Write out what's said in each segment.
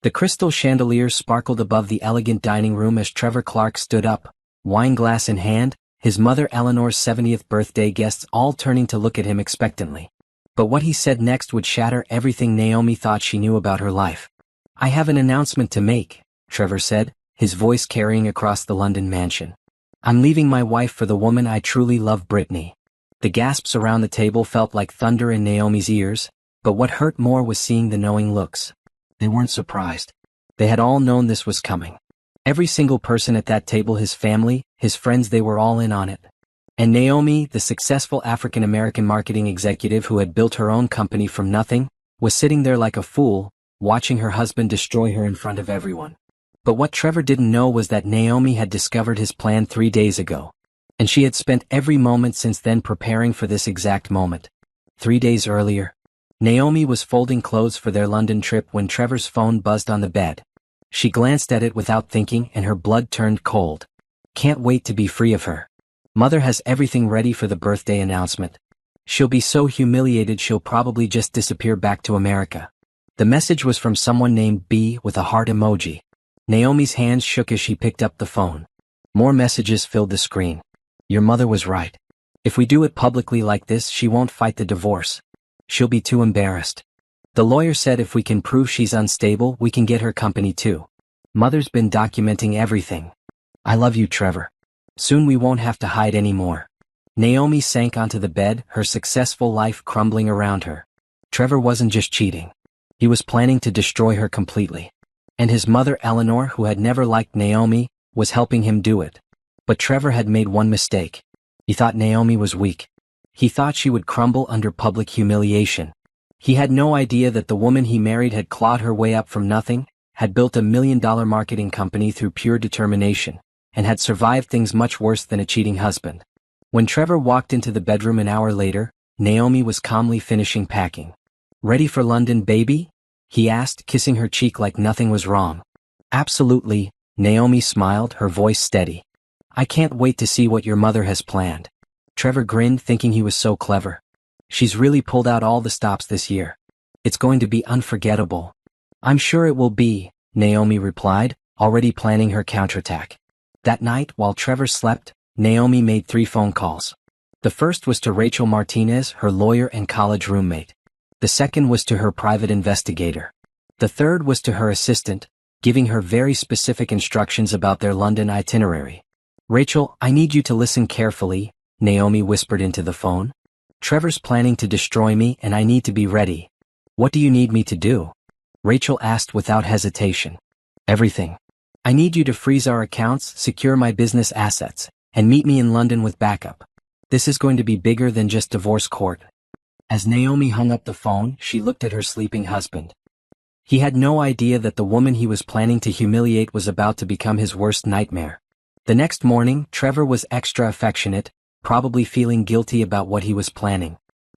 The crystal chandelier sparkled above the elegant dining room as Trevor Clark stood up, wine glass in hand, his mother Eleanor's 70th birthday guests all turning to look at him expectantly. But what he said next would shatter everything Naomi thought she knew about her life. "I have an announcement to make," Trevor said, his voice carrying across the London mansion. "I'm leaving my wife for the woman I truly love, Brittany." The gasps around the table felt like thunder in Naomi's ears, but what hurt more was seeing the knowing looks. They weren't surprised. They had all known this was coming. Every single person at that table, his family, his friends, they were all in on it. And Naomi, the successful African-American marketing executive who had built her own company from nothing, was sitting there like a fool, watching her husband destroy her in front of everyone. But what Trevor didn't know was that Naomi had discovered his plan 3 days ago. And she had spent every moment since then preparing for this exact moment. 3 days earlier, Naomi was folding clothes for their London trip when Trevor's phone buzzed on the bed. She glanced at it without thinking and her blood turned cold. Can't wait to be free of her. Mother has everything ready for the birthday announcement. She'll be so humiliated she'll probably just disappear back to America. The message was from someone named B with a heart emoji. Naomi's hands shook as she picked up the phone. More messages filled the screen. Your mother was right. If we do it publicly like this, she won't fight the divorce. She'll be too embarrassed. The lawyer said if we can prove she's unstable, we can get her company too. Mother's been documenting everything. I love you, Trevor. Soon we won't have to hide anymore. Naomi sank onto the bed, her successful life crumbling around her. Trevor wasn't just cheating. He was planning to destroy her completely. And his mother Eleanor, who had never liked Naomi, was helping him do it. But Trevor had made one mistake. He thought Naomi was weak. He thought she would crumble under public humiliation. He had no idea that the woman he married had clawed her way up from nothing, had built $1 million marketing company through pure determination, and had survived things much worse than a cheating husband. When Trevor walked into the bedroom an hour later, Naomi was calmly finishing packing. "Ready for London, baby?" he asked, kissing her cheek like nothing was wrong. "Absolutely," Naomi smiled, her voice steady. "I can't wait to see what your mother has planned." Trevor grinned, thinking he was so clever. "She's really pulled out all the stops this year. It's going to be unforgettable." "I'm sure it will be," Naomi replied, already planning her counterattack. That night, while Trevor slept, Naomi made 3 phone calls. The first was to Rachel Martinez, her lawyer and college roommate. The second was to her private investigator. The third was to her assistant, giving her very specific instructions about their London itinerary. "Rachel, I need you to listen carefully," Naomi whispered into the phone. "Trevor's planning to destroy me and I need to be ready." "What do you need me to do?" Rachel asked without hesitation. "Everything. I need you to freeze our accounts, secure my business assets, and meet me in London with backup. This is going to be bigger than just divorce court." As Naomi hung up the phone, she looked at her sleeping husband. He had no idea that the woman he was planning to humiliate was about to become his worst nightmare. The next morning, Trevor was extra affectionate, probably feeling guilty about what he was planning.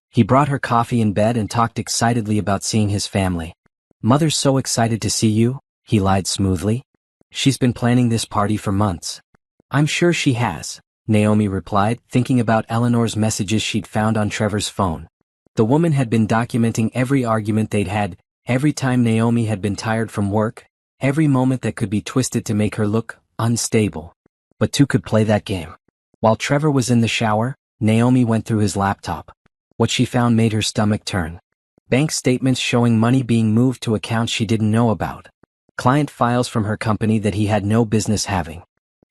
He brought her coffee in bed and talked excitedly about seeing his family. "Mother's so excited to see you," he lied smoothly. "She's been planning this party for months." "I'm sure she has," Naomi replied, thinking about Eleanor's messages she'd found on Trevor's phone. The woman had been documenting every argument they'd had, every time Naomi had been tired from work, every moment that could be twisted to make her look unstable. But two could play that game. While Trevor was in the shower, Naomi went through his laptop. What she found made her stomach turn. Bank statements showing money being moved to accounts she didn't know about. Client files from her company that he had no business having.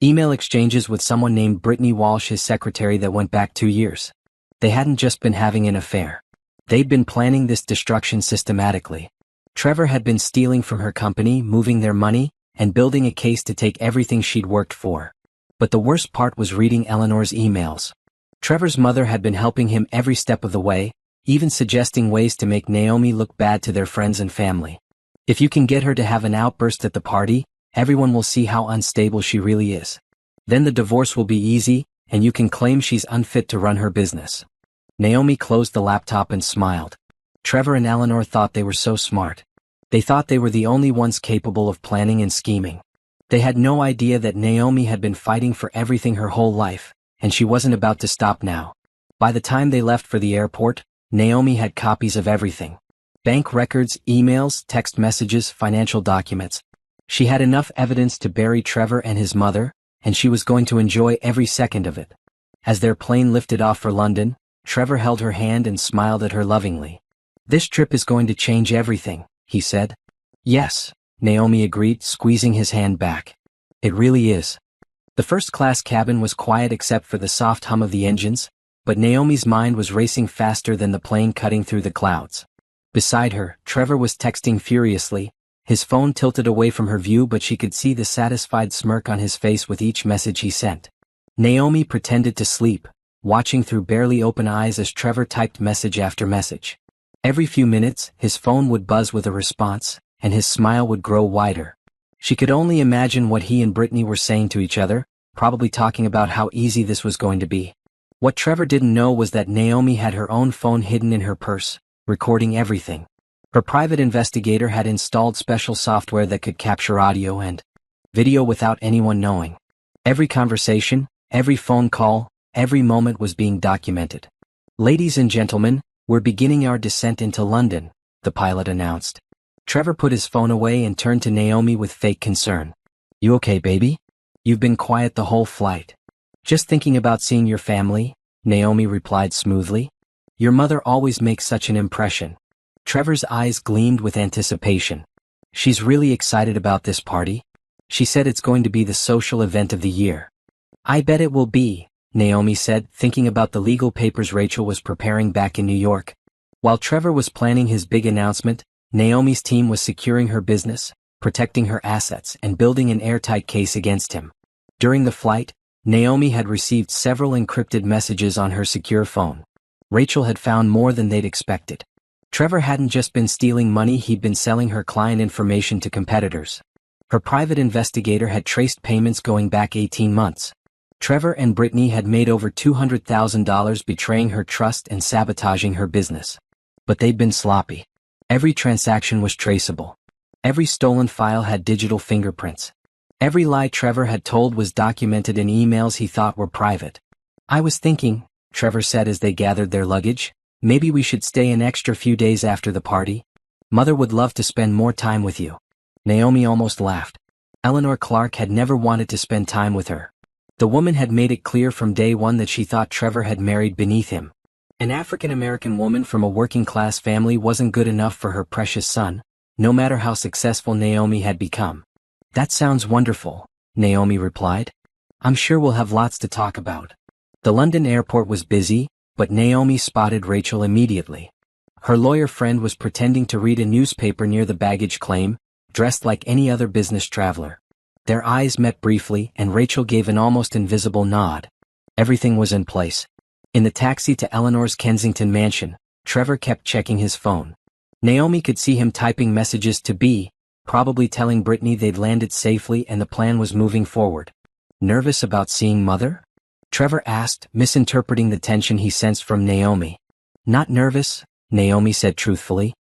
Email exchanges with someone named Brittany Walsh, his secretary, that went back 2 years. They hadn't just been having an affair. They'd been planning this destruction systematically. Trevor had been stealing from her company, moving their money, and building a case to take everything she'd worked for. But the worst part was reading Eleanor's emails. Trevor's mother had been helping him every step of the way, even suggesting ways to make Naomi look bad to their friends and family. If you can get her to have an outburst at the party, everyone will see how unstable she really is. Then the divorce will be easy, and you can claim she's unfit to run her business. Naomi closed the laptop and smiled. Trevor and Eleanor thought they were so smart. They thought they were the only ones capable of planning and scheming. They had no idea that Naomi had been fighting for everything her whole life, and she wasn't about to stop now. By the time they left for the airport, Naomi had copies of everything. Bank records, emails, text messages, financial documents. She had enough evidence to bury Trevor and his mother, and she was going to enjoy every second of it. As their plane lifted off for London, Trevor held her hand and smiled at her lovingly. "This trip is going to change everything," he said. "Yes," Naomi agreed, squeezing his hand back. "It really is." The first-class cabin was quiet except for the soft hum of the engines, but Naomi's mind was racing faster than the plane cutting through the clouds. Beside her, Trevor was texting furiously, his phone tilted away from her view, but she could see the satisfied smirk on his face with each message he sent. Naomi pretended to sleep, watching through barely open eyes as Trevor typed message after message. Every few minutes, his phone would buzz with a response, and his smile would grow wider. She could only imagine what he and Brittany were saying to each other, probably talking about how easy this was going to be. What Trevor didn't know was that Naomi had her own phone hidden in her purse, recording everything. Her private investigator had installed special software that could capture audio and video without anyone knowing. Every conversation, every phone call, every moment was being documented. "Ladies and gentlemen, we're beginning our descent into London," the pilot announced. Trevor put his phone away and turned to Naomi with fake concern. "You okay, baby? You've been quiet the whole flight." "Just thinking about seeing your family," Naomi replied smoothly. "Your mother always makes such an impression." Trevor's eyes gleamed with anticipation. "She's really excited about this party. She said it's going to be the social event of the year." "I bet it will be," Naomi said, thinking about the legal papers Rachel was preparing back in New York. While Trevor was planning his big announcement, Naomi's team was securing her business, protecting her assets, and building an airtight case against him. During the flight, Naomi had received several encrypted messages on her secure phone. Rachel had found more than they'd expected. Trevor hadn't just been stealing money, he'd been selling her client information to competitors. Her private investigator had traced payments going back 18 months. Trevor and Brittany had made over $200,000 betraying her trust and sabotaging her business. But they'd been sloppy. Every transaction was traceable. Every stolen file had digital fingerprints. Every lie Trevor had told was documented in emails he thought were private. "I was thinking," Trevor said as they gathered their luggage, "maybe we should stay an extra few days after the party. Mother would love to spend more time with you." Naomi almost laughed. Eleanor Clark had never wanted to spend time with her. The woman had made it clear from day one that she thought Trevor had married beneath him. An African-American woman from a working-class family wasn't good enough for her precious son, no matter how successful Naomi had become. "That sounds wonderful," Naomi replied. "I'm sure we'll have lots to talk about." The London airport was busy, but Naomi spotted Rachel immediately. Her lawyer friend was pretending to read a newspaper near the baggage claim, dressed like any other business traveler. Their eyes met briefly, and Rachel gave an almost invisible nod. Everything was in place. In the taxi to Eleanor's Kensington mansion, Trevor kept checking his phone. Naomi could see him typing messages to Bea, probably telling Brittany they'd landed safely and the plan was moving forward. "Nervous about seeing Mother?" Trevor asked, misinterpreting the tension he sensed from Naomi. "Not nervous," Naomi said truthfully.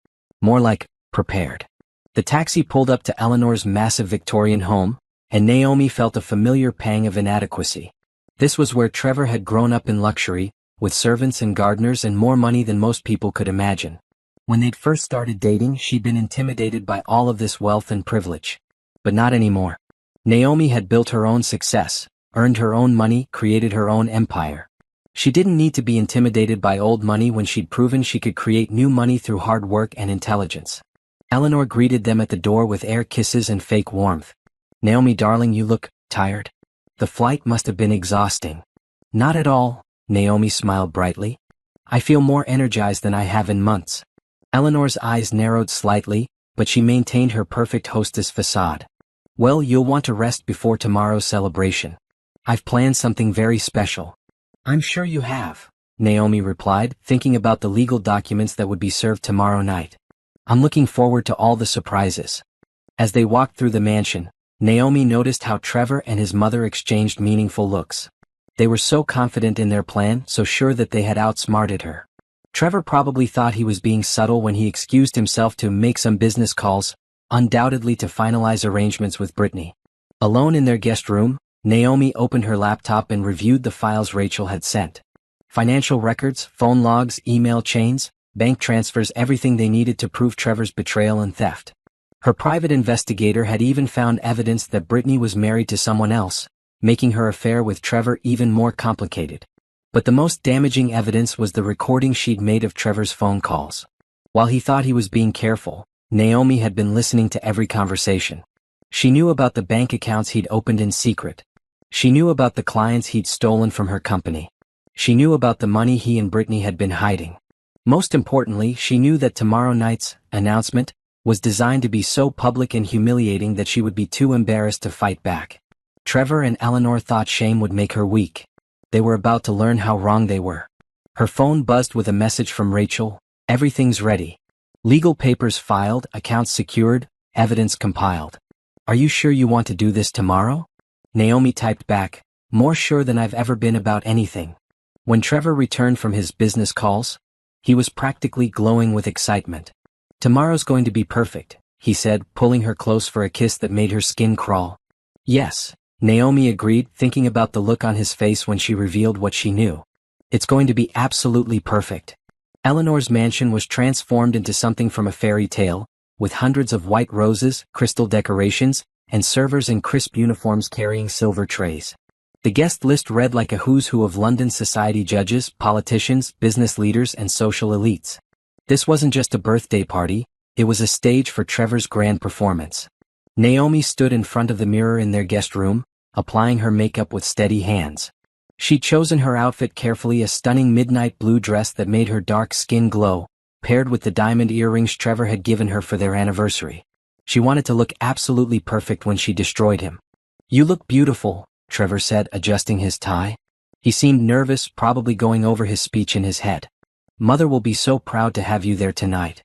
"More like, prepared." The taxi pulled up to Eleanor's massive Victorian home, and Naomi felt a familiar pang of inadequacy. This was where Trevor had grown up in luxury, with servants and gardeners and more money than most people could imagine. When they'd first started dating, she'd been intimidated by all of this wealth and privilege. But not anymore. Naomi had built her own success, earned her own money, created her own empire. She didn't need to be intimidated by old money when she'd proven she could create new money through hard work and intelligence. Eleanor greeted them at the door with air kisses and fake warmth. "Naomi, darling, you look tired. The flight must have been exhausting." "Not at all," Naomi smiled brightly. "I feel more energized than I have in months." Eleanor's eyes narrowed slightly, but she maintained her perfect hostess facade. "Well, you'll want to rest before tomorrow's celebration. I've planned something very special." "I'm sure you have," Naomi replied, thinking about the legal documents that would be served tomorrow night. "I'm looking forward to all the surprises." As they walked through the mansion, Naomi noticed how Trevor and his mother exchanged meaningful looks. They were so confident in their plan, so sure that they had outsmarted her. Trevor probably thought he was being subtle when he excused himself to make some business calls, undoubtedly to finalize arrangements with Brittany. Alone in their guest room, Naomi opened her laptop and reviewed the files Rachel had sent. Financial records, phone logs, email chains, bank transfers, everything they needed to prove Trevor's betrayal and theft. Her private investigator had even found evidence that Brittany was married to someone else, making her affair with Trevor even more complicated. But the most damaging evidence was the recording she'd made of Trevor's phone calls. While he thought he was being careful, Naomi had been listening to every conversation. She knew about the bank accounts he'd opened in secret. She knew about the clients he'd stolen from her company. She knew about the money he and Brittany had been hiding. Most importantly, she knew that tomorrow night's announcement was designed to be so public and humiliating that she would be too embarrassed to fight back. Trevor and Eleanor thought shame would make her weak. They were about to learn how wrong they were. Her phone buzzed with a message from Rachel. Everything's ready. Legal papers filed, accounts secured, evidence compiled. Are you sure you want to do this tomorrow? Naomi typed back, more sure than I've ever been about anything. When Trevor returned from his business calls, he was practically glowing with excitement. Tomorrow's going to be perfect, he said, pulling her close for a kiss that made her skin crawl. Yes, Naomi agreed, thinking about the look on his face when she revealed what she knew. It's going to be absolutely perfect. Eleanor's mansion was transformed into something from a fairy tale, with hundreds of white roses, crystal decorations, and servers in crisp uniforms carrying silver trays. The guest list read like a who's who of London society: judges, politicians, business leaders, and social elites. This wasn't just a birthday party, it was a stage for Trevor's grand performance. Naomi stood in front of the mirror in their guest room, applying her makeup with steady hands. She'd chosen her outfit carefully, a stunning midnight blue dress that made her dark skin glow, paired with the diamond earrings Trevor had given her for their anniversary. She wanted to look absolutely perfect when she destroyed him. You look beautiful, Trevor said, adjusting his tie. He seemed nervous, probably going over his speech in his head. Mother will be so proud to have you there tonight.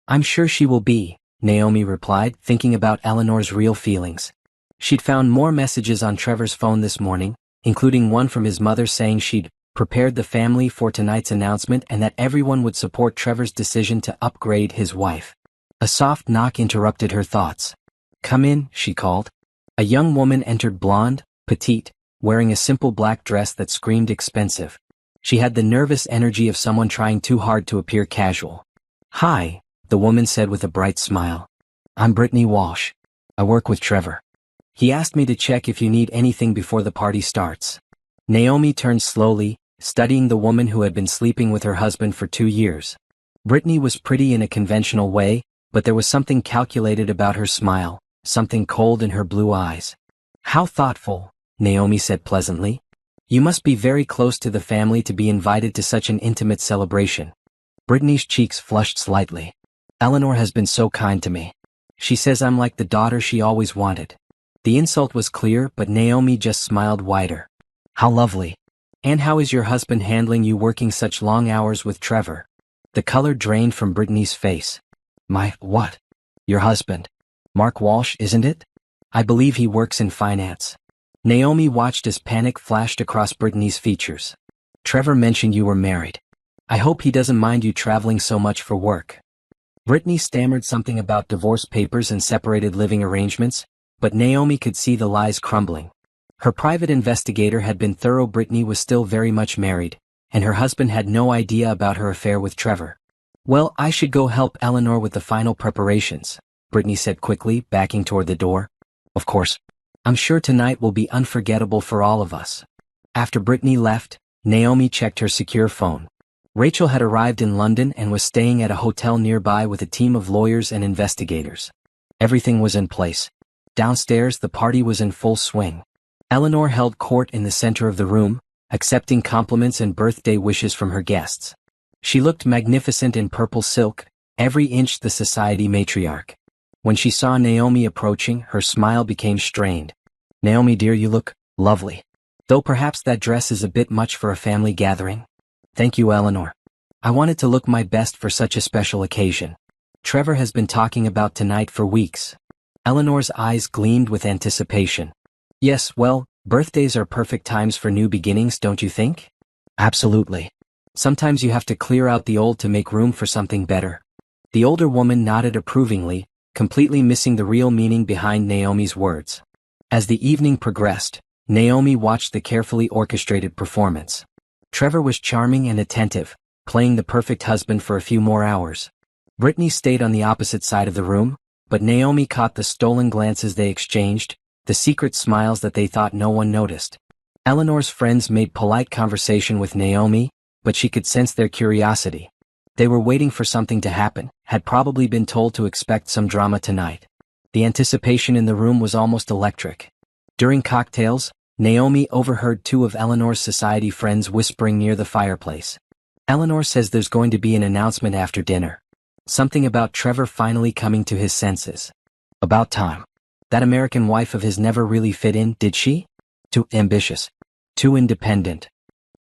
I'm sure she will be, Naomi replied, thinking about Eleanor's real feelings. She'd found more messages on Trevor's phone this morning, including one from his mother saying she'd prepared the family for tonight's announcement and that everyone would support Trevor's decision to upgrade his wife. A soft knock interrupted her thoughts. Come in, she called. A young woman entered, blonde, petite, wearing a simple black dress that screamed expensive. She had the nervous energy of someone trying too hard to appear casual. Hi, the woman said with a bright smile. I'm Brittany Walsh. I work with Trevor. He asked me to check if you need anything before the party starts. Naomi turned slowly, studying the woman who had been sleeping with her husband for 2 years. Brittany was pretty in a conventional way, but there was something calculated about her smile, something cold in her blue eyes. How thoughtful, Naomi said pleasantly. You must be very close to the family to be invited to such an intimate celebration. Brittany's cheeks flushed slightly. Eleanor has been so kind to me. She says I'm like the daughter she always wanted. The insult was clear, but Naomi just smiled wider. How lovely. And how is your husband handling you working such long hours with Trevor? The color drained from Brittany's face. My, what? Your husband. Mark Walsh, isn't it? I believe he works in finance. Naomi watched as panic flashed across Brittany's features. Trevor mentioned you were married. I hope he doesn't mind you traveling so much for work. Brittany stammered something about divorce papers and separated living arrangements, but Naomi could see the lies crumbling. Her private investigator had been thorough. Brittany was still very much married, and her husband had no idea about her affair with Trevor. Well, I should go help Eleanor with the final preparations, Brittany said quickly, backing toward the door. Of course. I'm sure tonight will be unforgettable for all of us. After Brittany left, Naomi checked her secure phone. Rachel had arrived in London and was staying at a hotel nearby with a team of lawyers and investigators. Everything was in place. Downstairs, the party was in full swing. Eleanor held court in the center of the room, accepting compliments and birthday wishes from her guests. She looked magnificent in purple silk, every inch the society matriarch. When she saw Naomi approaching, her smile became strained. Naomi dear, you look lovely. Though perhaps that dress is a bit much for a family gathering. Thank you, Eleanor. I wanted to look my best for such a special occasion. Trevor has been talking about tonight for weeks. Eleanor's eyes gleamed with anticipation. Yes, well, birthdays are perfect times for new beginnings, don't you think? Absolutely. Sometimes you have to clear out the old to make room for something better. The older woman nodded approvingly, completely missing the real meaning behind Naomi's words. As the evening progressed, Naomi watched the carefully orchestrated performance. Trevor was charming and attentive, playing the perfect husband for a few more hours. Brittany stayed on the opposite side of the room, but Naomi caught the stolen glances they exchanged, the secret smiles that they thought no one noticed. Eleanor's friends made polite conversation with Naomi, but she could sense their curiosity. They were waiting for something to happen, had probably been told to expect some drama tonight. The anticipation in the room was almost electric. During cocktails, Naomi overheard two of Eleanor's society friends whispering near the fireplace. Eleanor says there's going to be an announcement after dinner. Something about Trevor finally coming to his senses. About time. That American wife of his never really fit in, did she? Too ambitious. Too independent.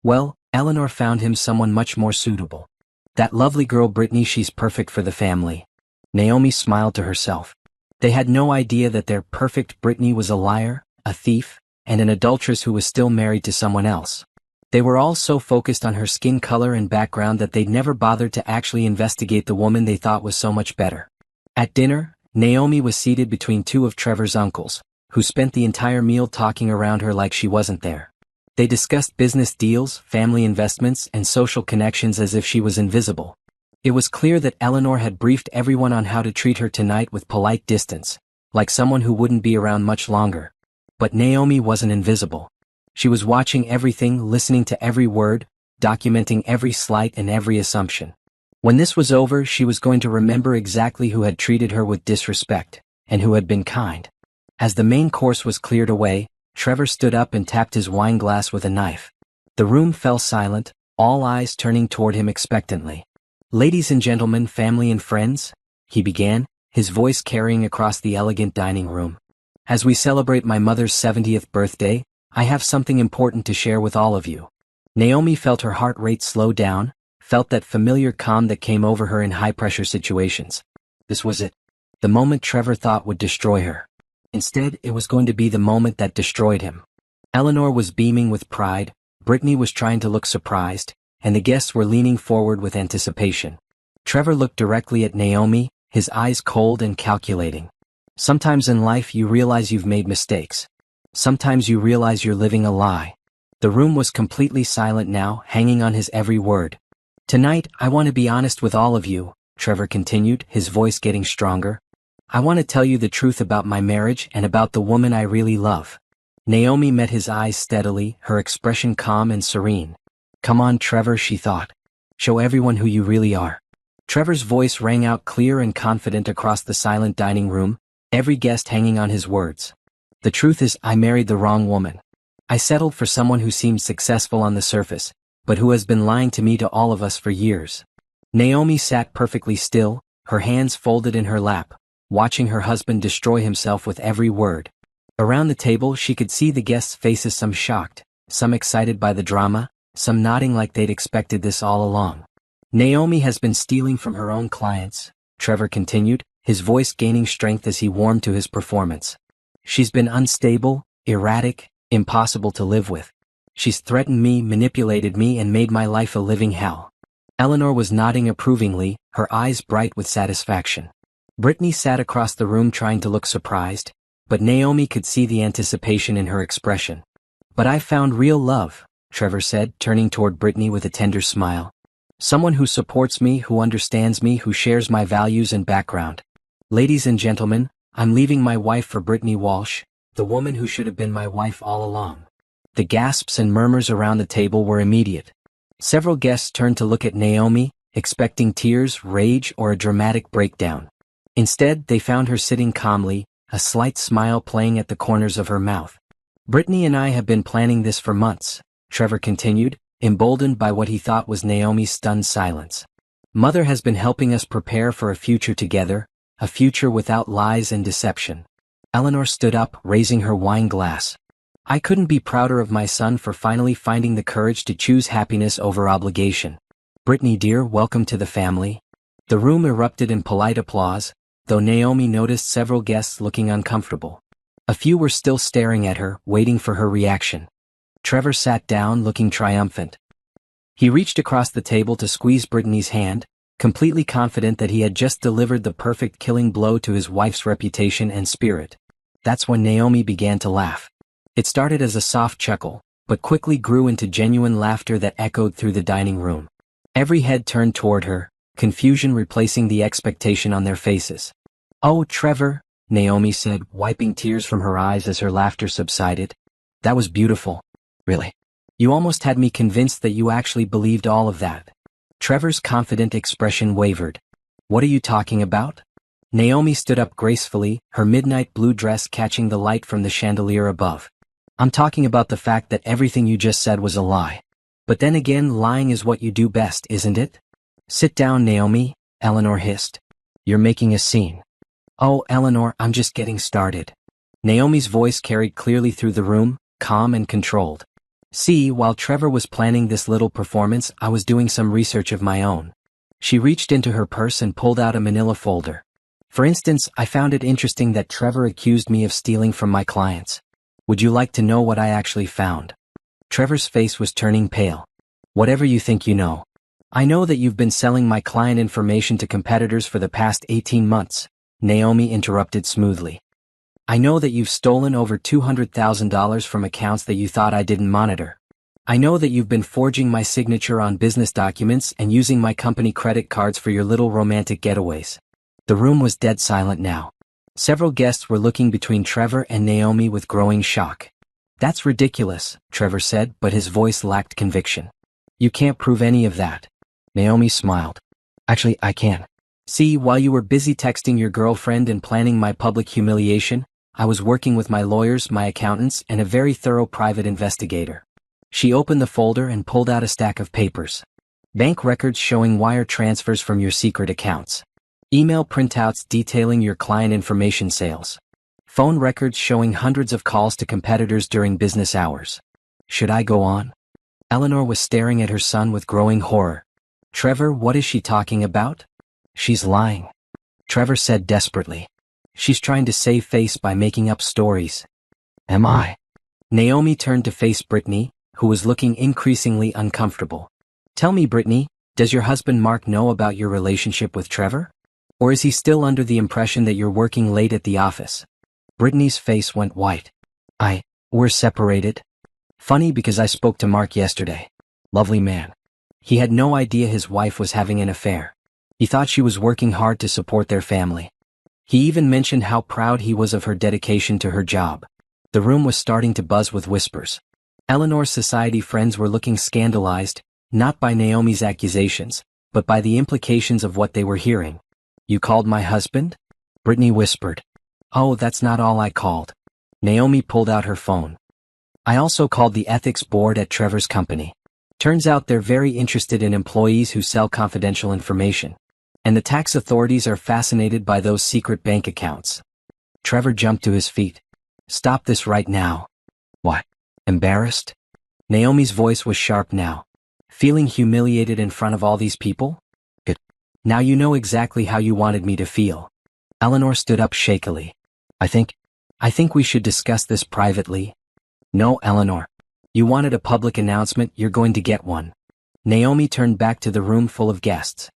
Well, Eleanor found him someone much more suitable. That lovely girl Brittany, she's perfect for the family. Naomi smiled to herself. They had no idea that their perfect Brittany was a liar, a thief, and an adulteress who was still married to someone else. They were all so focused on her skin color and background that they'd never bothered to actually investigate the woman they thought was so much better. At dinner, Naomi was seated between two of Trevor's uncles, who spent the entire meal talking around her like she wasn't there. They discussed business deals, family investments, and social connections as if she was invisible. It was clear that Eleanor had briefed everyone on how to treat her tonight with polite distance, like someone who wouldn't be around much longer. But Naomi wasn't invisible. She was watching everything, listening to every word, documenting every slight and every assumption. When this was over, she was going to remember exactly who had treated her with disrespect, and who had been kind. As the main course was cleared away, Trevor stood up and tapped his wine glass with a knife. The room fell silent, all eyes turning toward him expectantly. "Ladies and gentlemen, family and friends," he began, his voice carrying across the elegant dining room. "As we celebrate my mother's 70th birthday, I have something important to share with all of you." Naomi felt her heart rate slow down, felt that familiar calm that came over her in high-pressure situations. This was it. The moment Trevor thought would destroy her. Instead, it was going to be the moment that destroyed him. Eleanor was beaming with pride, Brittany was trying to look surprised, and the guests were leaning forward with anticipation. Trevor looked directly at Naomi, his eyes cold and calculating. Sometimes in life you realize you've made mistakes. Sometimes you realize you're living a lie. The room was completely silent now, hanging on his every word. "Tonight, I want to be honest with all of you," Trevor continued, his voice getting stronger. "I want to tell you the truth about my marriage and about the woman I really love." Naomi met his eyes steadily, her expression calm and serene. "Come on, Trevor," she thought. "Show everyone who you really are." Trevor's voice rang out clear and confident across the silent dining room, every guest hanging on his words. "The truth is, I married the wrong woman. I settled for someone who seemed successful on the surface, but who has been lying to me, to all of us, for years." Naomi sat perfectly still, her hands folded in her lap, watching her husband destroy himself with every word. Around the table she could see the guests' faces, some shocked, some excited by the drama, some nodding like they'd expected this all along. "Naomi has been stealing from her own clients," Trevor continued, his voice gaining strength as he warmed to his performance. "She's been unstable, erratic, impossible to live with. She's threatened me, manipulated me, and made my life a living hell." Eleanor was nodding approvingly, her eyes bright with satisfaction. Brittany sat across the room trying to look surprised, but Naomi could see the anticipation in her expression. "But I found real love," Trevor said, turning toward Brittany with a tender smile. "Someone who supports me, who understands me, who shares my values and background. Ladies and gentlemen, I'm leaving my wife for Brittany Walsh, the woman who should have been my wife all along." The gasps and murmurs around the table were immediate. Several guests turned to look at Naomi, expecting tears, rage, or a dramatic breakdown. Instead, they found her sitting calmly, a slight smile playing at the corners of her mouth. "Brittany and I have been planning this for months," Trevor continued, emboldened by what he thought was Naomi's stunned silence. "Mother has been helping us prepare for a future together, a future without lies and deception." Eleanor stood up, raising her wine glass. "I couldn't be prouder of my son for finally finding the courage to choose happiness over obligation. Brittany dear, welcome to the family." The room erupted in polite applause, though Naomi noticed several guests looking uncomfortable. A few were still staring at her, waiting for her reaction. Trevor sat down, looking triumphant. He reached across the table to squeeze Brittany's hand, completely confident that he had just delivered the perfect killing blow to his wife's reputation and spirit. That's when Naomi began to laugh. It started as a soft chuckle, but quickly grew into genuine laughter that echoed through the dining room. Every head turned toward her, confusion replacing the expectation on their faces. "Oh, Trevor," Naomi said, wiping tears from her eyes as her laughter subsided. "That was beautiful. Really. You almost had me convinced that you actually believed all of that." Trevor's confident expression wavered. "What are you talking about?" Naomi stood up gracefully, her midnight blue dress catching the light from the chandelier above. "I'm talking about the fact that everything you just said was a lie. But then again, lying is what you do best, isn't it?" "Sit down, Naomi," Eleanor hissed. "You're making a scene." "Oh, Eleanor, I'm just getting started." Naomi's voice carried clearly through the room, calm and controlled. "See, while Trevor was planning this little performance, I was doing some research of my own." She reached into her purse and pulled out a manila folder. "For instance, I found it interesting that Trevor accused me of stealing from my clients. Would you like to know what I actually found?" Trevor's face was turning pale. "Whatever you think you know." "I know that you've been selling my client information to competitors for the past 18 months, Naomi interrupted smoothly. "I know that you've stolen over $200,000 from accounts that you thought I didn't monitor. I know that you've been forging my signature on business documents and using my company credit cards for your little romantic getaways." The room was dead silent now. Several guests were looking between Trevor and Naomi with growing shock. "That's ridiculous," Trevor said, but his voice lacked conviction. "You can't prove any of that." Naomi smiled. "Actually, I can. See, while you were busy texting your girlfriend and planning my public humiliation, I was working with my lawyers, my accountants, and a very thorough private investigator." She opened the folder and pulled out a stack of papers. "Bank records showing wire transfers from your secret accounts. Email printouts detailing your client information sales. Phone records showing hundreds of calls to competitors during business hours." "Should I go on?" Eleanor was staring at her son with growing horror. "Trevor, what is she talking about?" "She's lying," Trevor said desperately. "She's trying to save face by making up stories." "Am I?" Naomi turned to face Brittany, who was looking increasingly uncomfortable. "Tell me, Brittany, does your husband Mark know about your relationship with Trevor? Or is he still under the impression that you're working late at the office?" Brittany's face went white. We're separated." "Funny because I spoke to Mark yesterday. Lovely man. He had no idea his wife was having an affair. He thought she was working hard to support their family. He even mentioned how proud he was of her dedication to her job." The room was starting to buzz with whispers. Eleanor's society friends were looking scandalized, not by Naomi's accusations, but by the implications of what they were hearing. "You called my husband?" Brittany whispered. "Oh, that's not all I called." Naomi pulled out her phone. "I also called the ethics board at Trevor's company. Turns out they're very interested in employees who sell confidential information. And the tax authorities are fascinated by those secret bank accounts." Trevor jumped to his feet. "Stop this right now." "What? Embarrassed?" Naomi's voice was sharp now. "Feeling humiliated in front of all these people? Good. Now you know exactly how you wanted me to feel." Eleanor stood up shakily. I think we should discuss this privately." "No, Eleanor. You wanted a public announcement, you're going to get one." Naomi turned back to the room full of guests.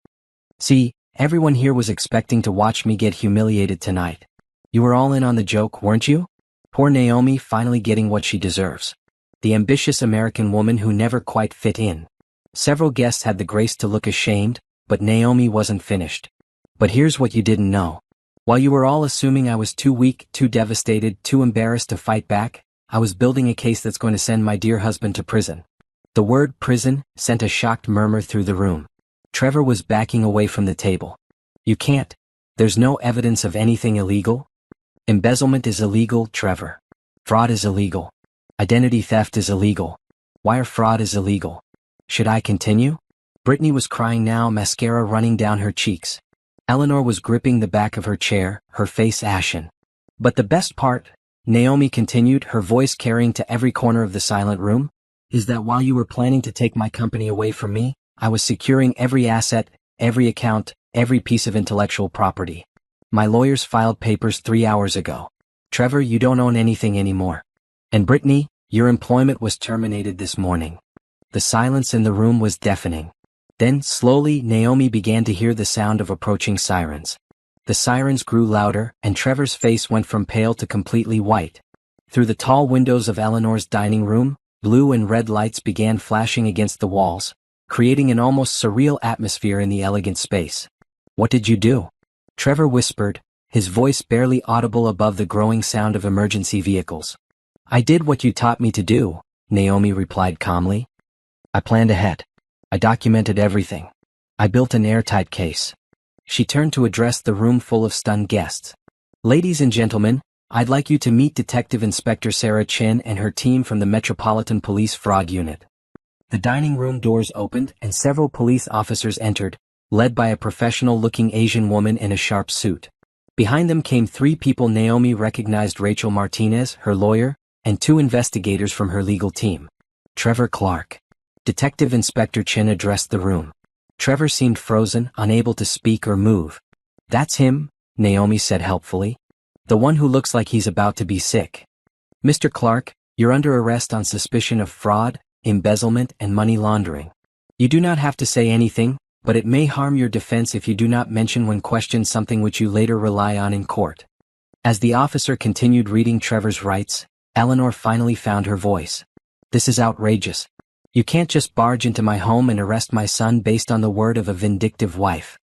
"See, everyone here was expecting to watch me get humiliated tonight. You were all in on the joke, weren't you?" Poor Naomi finally getting what she deserves. The ambitious American woman who never quite fit in. Several guests had the grace to look ashamed, but Naomi wasn't finished. "But here's what you didn't know. While you were all assuming I was too weak, too devastated, too embarrassed to fight back, I was building a case that's going to send my dear husband to prison." The word prison sent a shocked murmur through the room. Trevor was backing away from the table. "You can't. There's no evidence of anything illegal. Embezzlement is illegal, Trevor. Fraud is illegal. Identity theft is illegal. Wire fraud is illegal. Should I continue?" Brittany was crying now, mascara running down her cheeks. Eleanor was gripping the back of her chair, her face ashen. "But the best part," Naomi continued, her voice carrying to every corner of the silent room, "is that while you were planning to take my company away from me, I was securing every asset, every account, every piece of intellectual property. My lawyers filed papers 3 hours ago. Trevor, you don't own anything anymore. And Brittany, your employment was terminated this morning." The silence in the room was deafening. Then, slowly, Naomi began to hear the sound of approaching sirens. The sirens grew louder, and Trevor's face went from pale to completely white. Through the tall windows of Eleanor's dining room, blue and red lights began flashing against the walls, creating an almost surreal atmosphere in the elegant space. "What did you do?" Trevor whispered, his voice barely audible above the growing sound of emergency vehicles. "I did what you taught me to do," Naomi replied calmly. "I planned ahead. I documented everything. I built an airtight case." She turned to address the room full of stunned guests. "Ladies and gentlemen, I'd like you to meet Detective Inspector Sarah Chin and her team from the Metropolitan Police Fraud Unit." The dining room doors opened and several police officers entered, led by a professional-looking Asian woman in a sharp suit. Behind them came three people. Naomi recognized Rachel Martinez, her lawyer, and two investigators from her legal team. "Trevor Clark." Detective Inspector Chin addressed the room. Trevor seemed frozen, unable to speak or move. "That's him," Naomi said helpfully. "The one who looks like he's about to be sick. Mr. Clark, you're under arrest on suspicion of fraud, embezzlement, and money laundering. You do not have to say anything, but it may harm your defense if you do not mention when questioned something which you later rely on in court." As the officer continued reading Trevor's rights, Eleanor finally found her voice. "This is outrageous. You can't just barge into my home and arrest my son based on the word of a vindictive wife."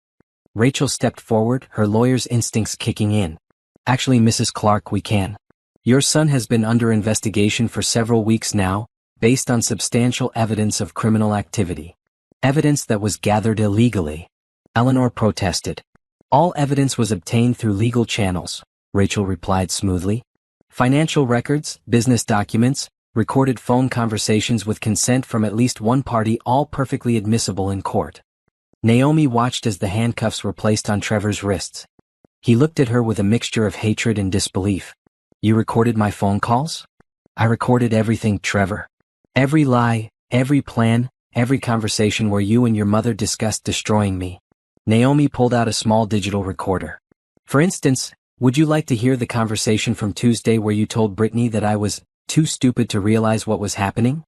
Rachel stepped forward, her lawyer's instincts kicking in. "Actually, Mrs. Clark, we can. Your son has been under investigation for several weeks now, based on substantial evidence of criminal activity. Evidence that was gathered illegally." Eleanor protested. "All evidence was obtained through legal channels," Rachel replied smoothly. "Financial records, business documents, recorded phone conversations with consent from at least one party, all perfectly admissible in court." Naomi watched as the handcuffs were placed on Trevor's wrists. He looked at her with a mixture of hatred and disbelief. "You recorded my phone calls?" "I recorded everything, Trevor. Every lie, every plan, every conversation where you and your mother discussed destroying me." Naomi pulled out a small digital recorder. "For instance, would you like to hear the conversation from Tuesday where you told Brittany that I was too stupid to realize what was happening?"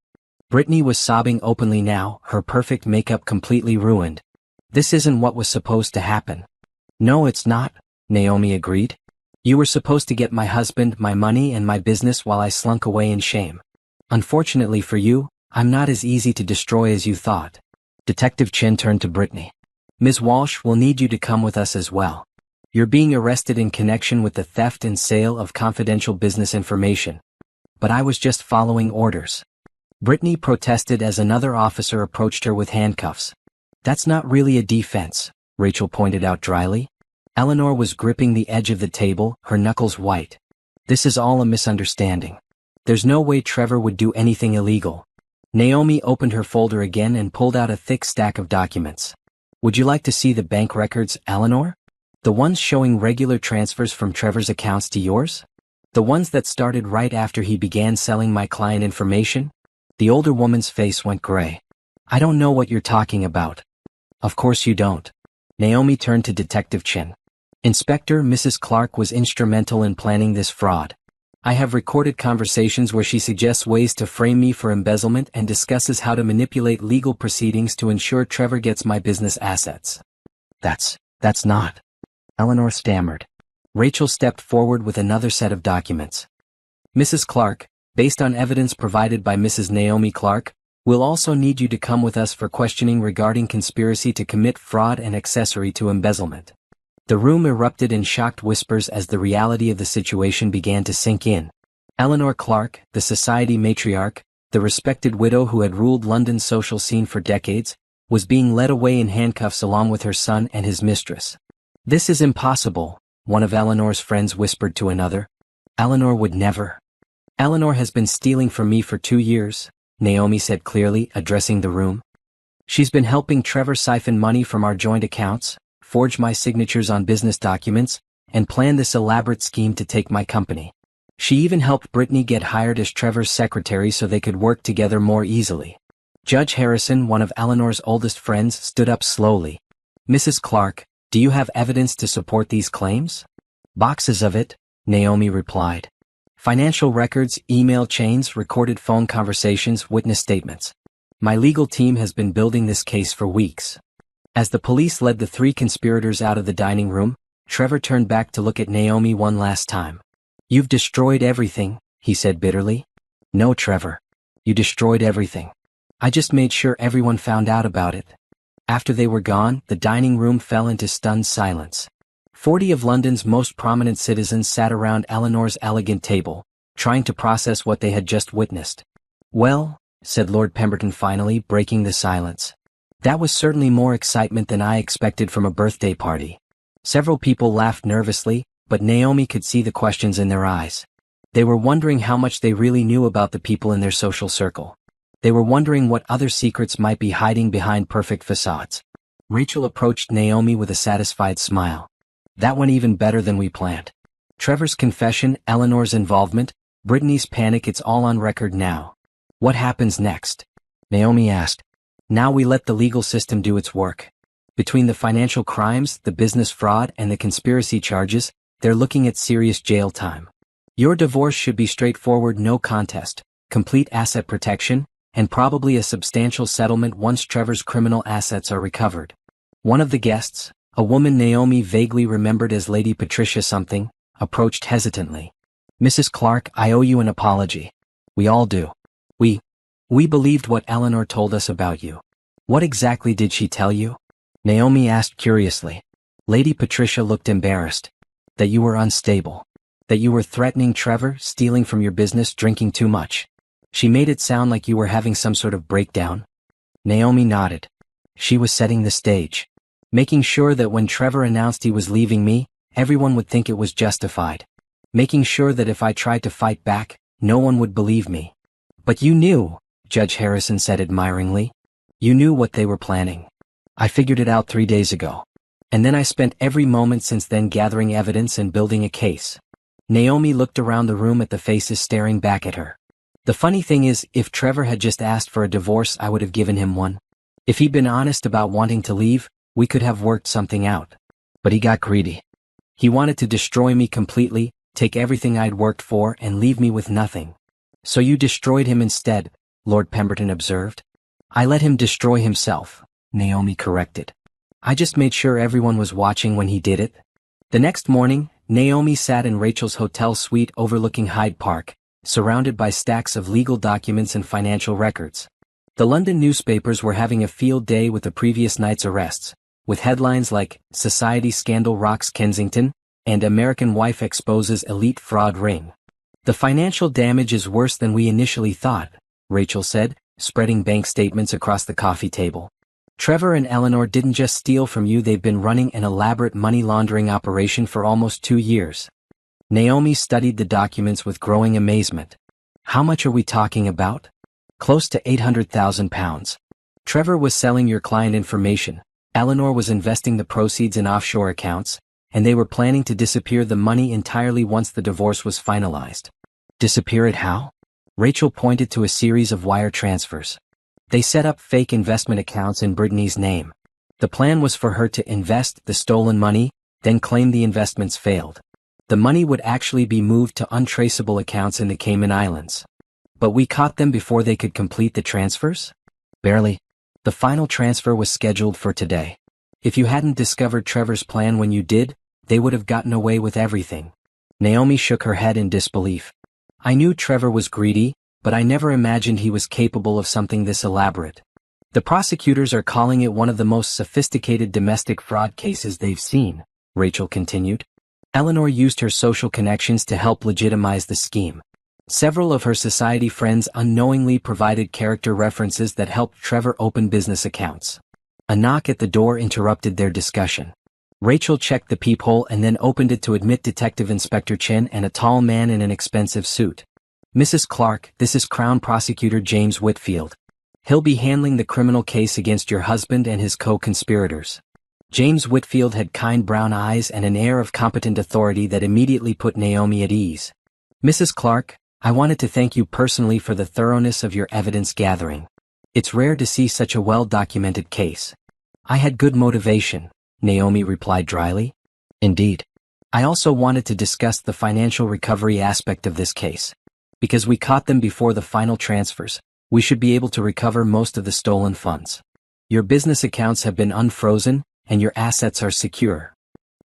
Brittany was sobbing openly now, her perfect makeup completely ruined. "This isn't what was supposed to happen." "No, it's not," Naomi agreed. "You were supposed to get my husband, my money, and my business while I slunk away in shame. Unfortunately for you, I'm not as easy to destroy as you thought." Detective Chin turned to Brittany. "Ms. Walsh will need you to come with us as well. You're being arrested in connection with the theft and sale of confidential business information." "But I was just following orders." Brittany protested as another officer approached her with handcuffs. "That's not really a defense," Rachel pointed out dryly. Eleanor was gripping the edge of the table, her knuckles white. "This is all a misunderstanding. There's no way Trevor would do anything illegal." Naomi opened her folder again and pulled out a thick stack of documents. "Would you like to see the bank records, Eleanor? The ones showing regular transfers from Trevor's accounts to yours? The ones that started right after he began selling my client information?" The older woman's face went gray. "I don't know what you're talking about." "Of course you don't." Naomi turned to Detective Chin. "Inspector, Mrs. Clark was instrumental in planning this fraud. I have recorded conversations where she suggests ways to frame me for embezzlement and discusses how to manipulate legal proceedings to ensure Trevor gets my business assets." That's not." Eleanor stammered. Rachel stepped forward with another set of documents. "Mrs. Clark, based on evidence provided by Mrs. Naomi Clark, we'll also need you to come with us for questioning regarding conspiracy to commit fraud and accessory to embezzlement." The room erupted in shocked whispers as the reality of the situation began to sink in. Eleanor Clark, the society matriarch, the respected widow who had ruled London's social scene for decades, was being led away in handcuffs along with her son and his mistress. "This is impossible," one of Eleanor's friends whispered to another. "Eleanor would never." "Eleanor has been stealing from me for 2 years, Naomi said clearly, addressing the room. "She's been helping Trevor siphon money from our joint accounts, forge my signatures on business documents, and plan this elaborate scheme to take my company. She even helped Brittany get hired as Trevor's secretary so they could work together more easily." Judge Harrison, one of Eleanor's oldest friends, stood up slowly. "Mrs. Clark, do you have evidence to support these claims?" "Boxes of it," Naomi replied. "Financial records, email chains, recorded phone conversations, witness statements. My legal team has been building this case for weeks." As the police led the three conspirators out of the dining room, Trevor turned back to look at Naomi one last time. "You've destroyed everything," he said bitterly. "No, Trevor. You destroyed everything. I just made sure everyone found out about it. After they were gone, the dining room fell into stunned silence. 40 of London's most prominent citizens sat around Eleanor's elegant table, trying to process what they had just witnessed. "Well," said Lord Pemberton finally, breaking the silence. "That was certainly more excitement than I expected from a birthday party." Several people laughed nervously, but Naomi could see the questions in their eyes. They were wondering how much they really knew about the people in their social circle. They were wondering what other secrets might be hiding behind perfect facades. Rachel approached Naomi with a satisfied smile. "That went even better than we planned. Trevor's confession, Eleanor's involvement, Brittany's panic, it's all on record now. What happens next?" Naomi asked. "Now we let the legal system do its work. Between the financial crimes, the business fraud, and the conspiracy charges, they're looking at serious jail time. Your divorce should be straightforward, no contest, complete asset protection, and probably a substantial settlement once Trevor's criminal assets are recovered." One of the guests, a woman Naomi vaguely remembered as Lady Patricia something, approached hesitantly. "Mrs. Clark, I owe you an apology. We all do. We believed what Eleanor told us about you." "What exactly did she tell you?" Naomi asked curiously. Lady Patricia looked embarrassed. "That you were unstable. That you were threatening Trevor, stealing from your business, drinking too much. She made it sound like you were having some sort of breakdown." Naomi nodded. She was setting the stage. Making sure that when Trevor announced he was leaving me, everyone would think it was justified. Making sure that if I tried to fight back, no one would believe me. "But you knew," Judge Harrison said admiringly. "You knew what they were planning. I figured it out 3 days ago. And then I spent every moment since then gathering evidence and building a case." Naomi looked around the room at the faces staring back at her. "The funny thing is, if Trevor had just asked for a divorce, I would have given him one. If he'd been honest about wanting to leave, we could have worked something out. But he got greedy. He wanted to destroy me completely, take everything I'd worked for, and leave me with nothing." "So you destroyed him instead," Lord Pemberton observed. "I let him destroy himself," Naomi corrected. "I just made sure everyone was watching when he did it." The next morning, Naomi sat in Rachel's hotel suite overlooking Hyde Park, surrounded by stacks of legal documents and financial records. The London newspapers were having a field day with the previous night's arrests, with headlines like "Society Scandal Rocks Kensington" and "American Wife Exposes Elite Fraud Ring." "The financial damage is worse than we initially thought," Rachel said, spreading bank statements across the coffee table. "Trevor and Eleanor didn't just steal from you, they've been running an elaborate money laundering operation for almost 2 years. Naomi studied the documents with growing amazement. "How much are we talking about?" "Close to £800,000. Trevor was selling your client information, Eleanor was investing the proceeds in offshore accounts, and they were planning to disappear the money entirely once the divorce was finalized." "Disappear it how?" Rachel pointed to a series of wire transfers. "They set up fake investment accounts in Brittany's name. The plan was for her to invest the stolen money, then claim the investments failed. The money would actually be moved to untraceable accounts in the Cayman Islands. But we caught them before they could complete the transfers?" "Barely. The final transfer was scheduled for today. If you hadn't discovered Trevor's plan when you did, they would have gotten away with everything." Naomi shook her head in disbelief. "I knew Trevor was greedy, but I never imagined he was capable of something this elaborate. The prosecutors are calling it one of the most sophisticated domestic fraud cases they've seen," Rachel continued. "Eleanor used her social connections to help legitimize the scheme. Several of her society friends unknowingly provided character references that helped Trevor open business accounts." A knock at the door interrupted their discussion. Rachel checked the peephole and then opened it to admit Detective Inspector Chen and a tall man in an expensive suit. "Mrs. Clark, this is Crown Prosecutor James Whitfield. He'll be handling the criminal case against your husband and his co-conspirators." James Whitfield had kind brown eyes and an air of competent authority that immediately put Naomi at ease. "Mrs. Clark, I wanted to thank you personally for the thoroughness of your evidence gathering. It's rare to see such a well-documented case." "I had good motivation," Naomi replied dryly. "Indeed. I also wanted to discuss the financial recovery aspect of this case. Because we caught them before the final transfers, we should be able to recover most of the stolen funds. Your business accounts have been unfrozen, and your assets are secure.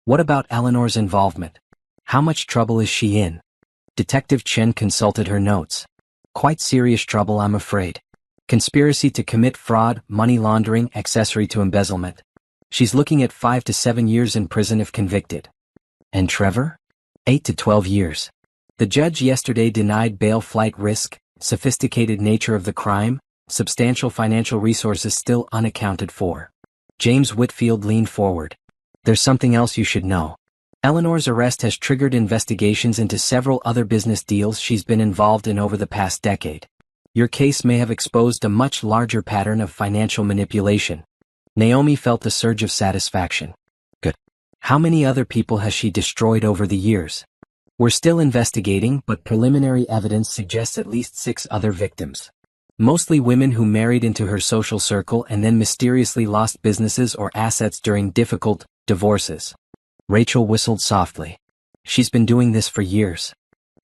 What about Eleanor's involvement? How much trouble is she in?" Detective Chen consulted her notes. "Quite serious trouble, I'm afraid. Conspiracy to commit fraud, money laundering, accessory to embezzlement. She's looking at 5 to 7 years in prison if convicted. And Trevor? 8 to 12 years. The judge yesterday denied bail. Flight risk, sophisticated nature of the crime, substantial financial resources still unaccounted for. James Whitfield leaned forward. There's something else you should know. Eleanor's arrest has triggered investigations into several other business deals she's been involved in over the past decade. Your case may have exposed a much larger pattern of financial manipulation. Naomi felt a surge of satisfaction. Good. How many other people has she destroyed over the years? We're still investigating, but preliminary evidence suggests at least 6 other victims. Mostly women who married into her social circle and then mysteriously lost businesses or assets during difficult divorces. Rachel whistled softly. She's been doing this for years.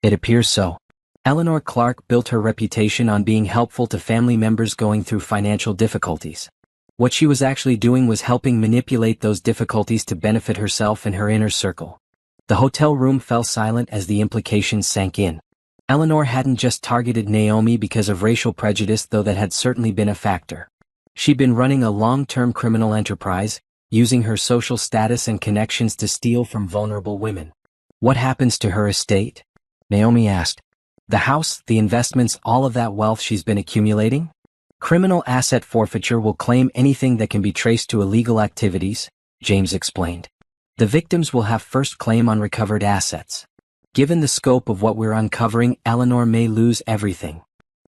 It appears so. Eleanor Clark built her reputation on being helpful to family members going through financial difficulties. What she was actually doing was helping manipulate those difficulties to benefit herself and her inner circle. The hotel room fell silent as the implications sank in. Eleanor hadn't just targeted Naomi because of racial prejudice, though that had certainly been a factor. She'd been running a long-term criminal enterprise, using her social status and connections to steal from vulnerable women. What happens to her estate? Naomi asked. The house, the investments, all of that wealth she's been accumulating? Criminal asset forfeiture will claim anything that can be traced to illegal activities, James explained. The victims will have first claim on recovered assets. Given the scope of what we're uncovering, Eleanor may lose everything.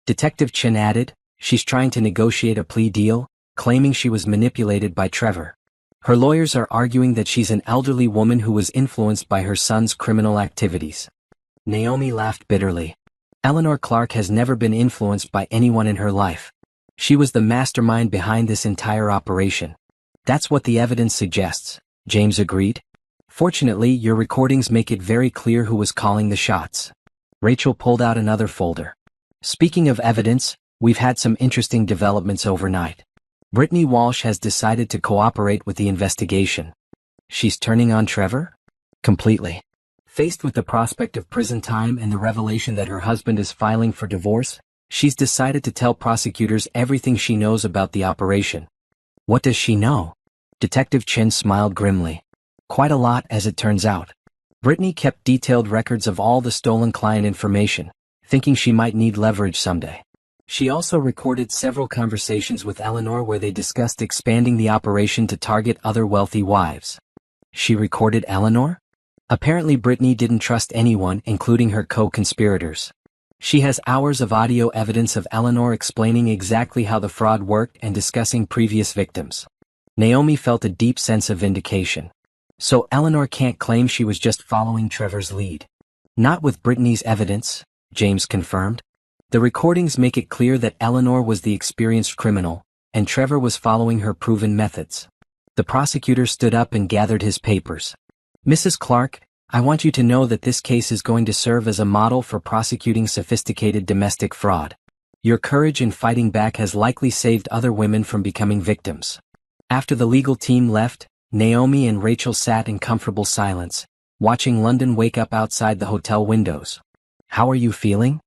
Detective Chen added, she's trying to negotiate a plea deal, claiming she was manipulated by Trevor. Her lawyers are arguing that she's an elderly woman who was influenced by her son's criminal activities. Naomi laughed bitterly. Eleanor Clark has never been influenced by anyone in her life. She was the mastermind behind this entire operation. That's what the evidence suggests, James agreed. Fortunately, your recordings make it very clear who was calling the shots. Rachel pulled out another folder. Speaking of evidence, we've had some interesting developments overnight. Brittany Walsh has decided to cooperate with the investigation. She's turning on Trevor? Completely. Faced with the prospect of prison time and the revelation that her husband is filing for divorce, she's decided to tell prosecutors everything she knows about the operation. What does she know? Detective Chen smiled grimly. Quite a lot, as it turns out. Brittany kept detailed records of all the stolen client information, thinking she might need leverage someday. She also recorded several conversations with Eleanor where they discussed expanding the operation to target other wealthy wives. She recorded Eleanor? Apparently Brittany didn't trust anyone, including her co-conspirators. She has hours of audio evidence of Eleanor explaining exactly how the fraud worked and discussing previous victims. Naomi felt a deep sense of vindication. So Eleanor can't claim she was just following Trevor's lead. Not with Brittany's evidence, James confirmed. The recordings make it clear that Eleanor was the experienced criminal, and Trevor was following her proven methods. The prosecutor stood up and gathered his papers. Mrs. Clark, I want you to know that this case is going to serve as a model for prosecuting sophisticated domestic fraud. Your courage in fighting back has likely saved other women from becoming victims. After the legal team left, Naomi and Rachel sat in comfortable silence, watching London wake up outside the hotel windows. How are you feeling?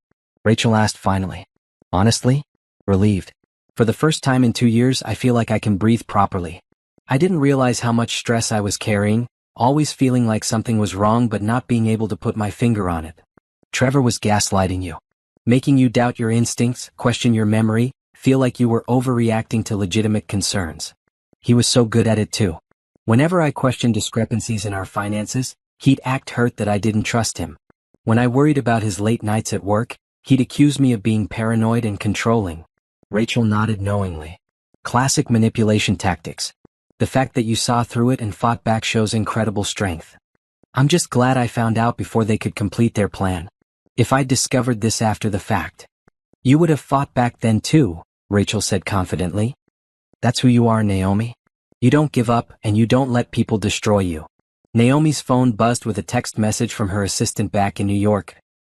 Rachel asked finally. Honestly? Relieved. For the first time in 2 years, I feel like I can breathe properly. I didn't realize how much stress I was carrying, always feeling like something was wrong but not being able to put my finger on it. Trevor was gaslighting you, making you doubt your instincts, question your memory, feel like you were overreacting to legitimate concerns. He was so good at it too. Whenever I questioned discrepancies in our finances, he'd act hurt that I didn't trust him. When I worried about his late nights at work, he'd accuse me of being paranoid and controlling. Rachel nodded knowingly. Classic manipulation tactics. The fact that you saw through it and fought back shows incredible strength. I'm just glad I found out before they could complete their plan. If I'd discovered this after the fact, you would have fought back then too, Rachel said confidently. That's who you are, Naomi. You don't give up and you don't let people destroy you. Naomi's phone buzzed with a text message from her assistant back in New York.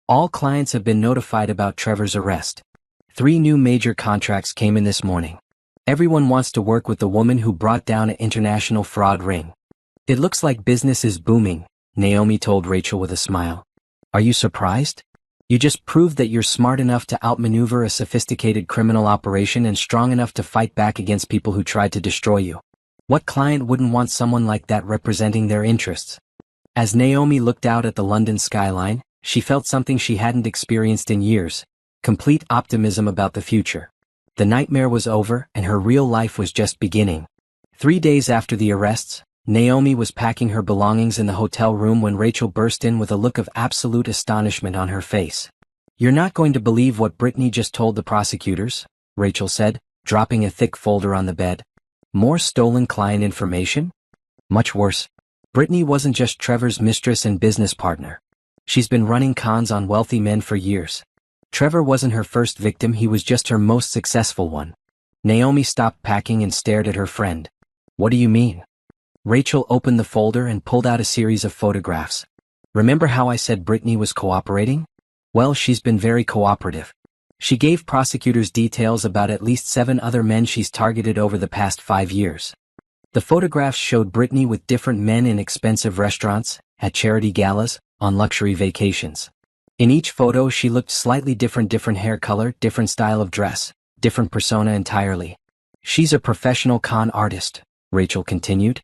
All clients have been notified about Trevor's arrest. 3 new major contracts came in this morning. Everyone wants to work with the woman who brought down an international fraud ring. It looks like business is booming, Naomi told Rachel with a smile. Are you surprised? You just proved that you're smart enough to outmaneuver a sophisticated criminal operation and strong enough to fight back against people who tried to destroy you. What client wouldn't want someone like that representing their interests? As Naomi looked out at the London skyline, she felt something she hadn't experienced in years: complete optimism about the future. The nightmare was over and her real life was just beginning. 3 days after the arrests, Naomi was packing her belongings in the hotel room when Rachel burst in with a look of absolute astonishment on her face. "You're not going to believe what Brittany just told the prosecutors," Rachel said, dropping a thick folder on the bed. "More stolen client information? Much worse. Brittany wasn't just Trevor's mistress and business partner. She's been running cons on wealthy men for years. Trevor wasn't her first victim, he was just her most successful one." Naomi stopped packing and stared at her friend. "What do you mean?" Rachel opened the folder and pulled out a series of photographs. "Remember how I said Brittany was cooperating? Well, she's been very cooperative. She gave prosecutors details about at least 7 other men she's targeted over the past 5 years. The photographs showed Brittany with different men in expensive restaurants, at charity galas, on luxury vacations. In each photo she looked slightly different hair color, different style of dress, different persona entirely. She's a professional con artist," Rachel continued.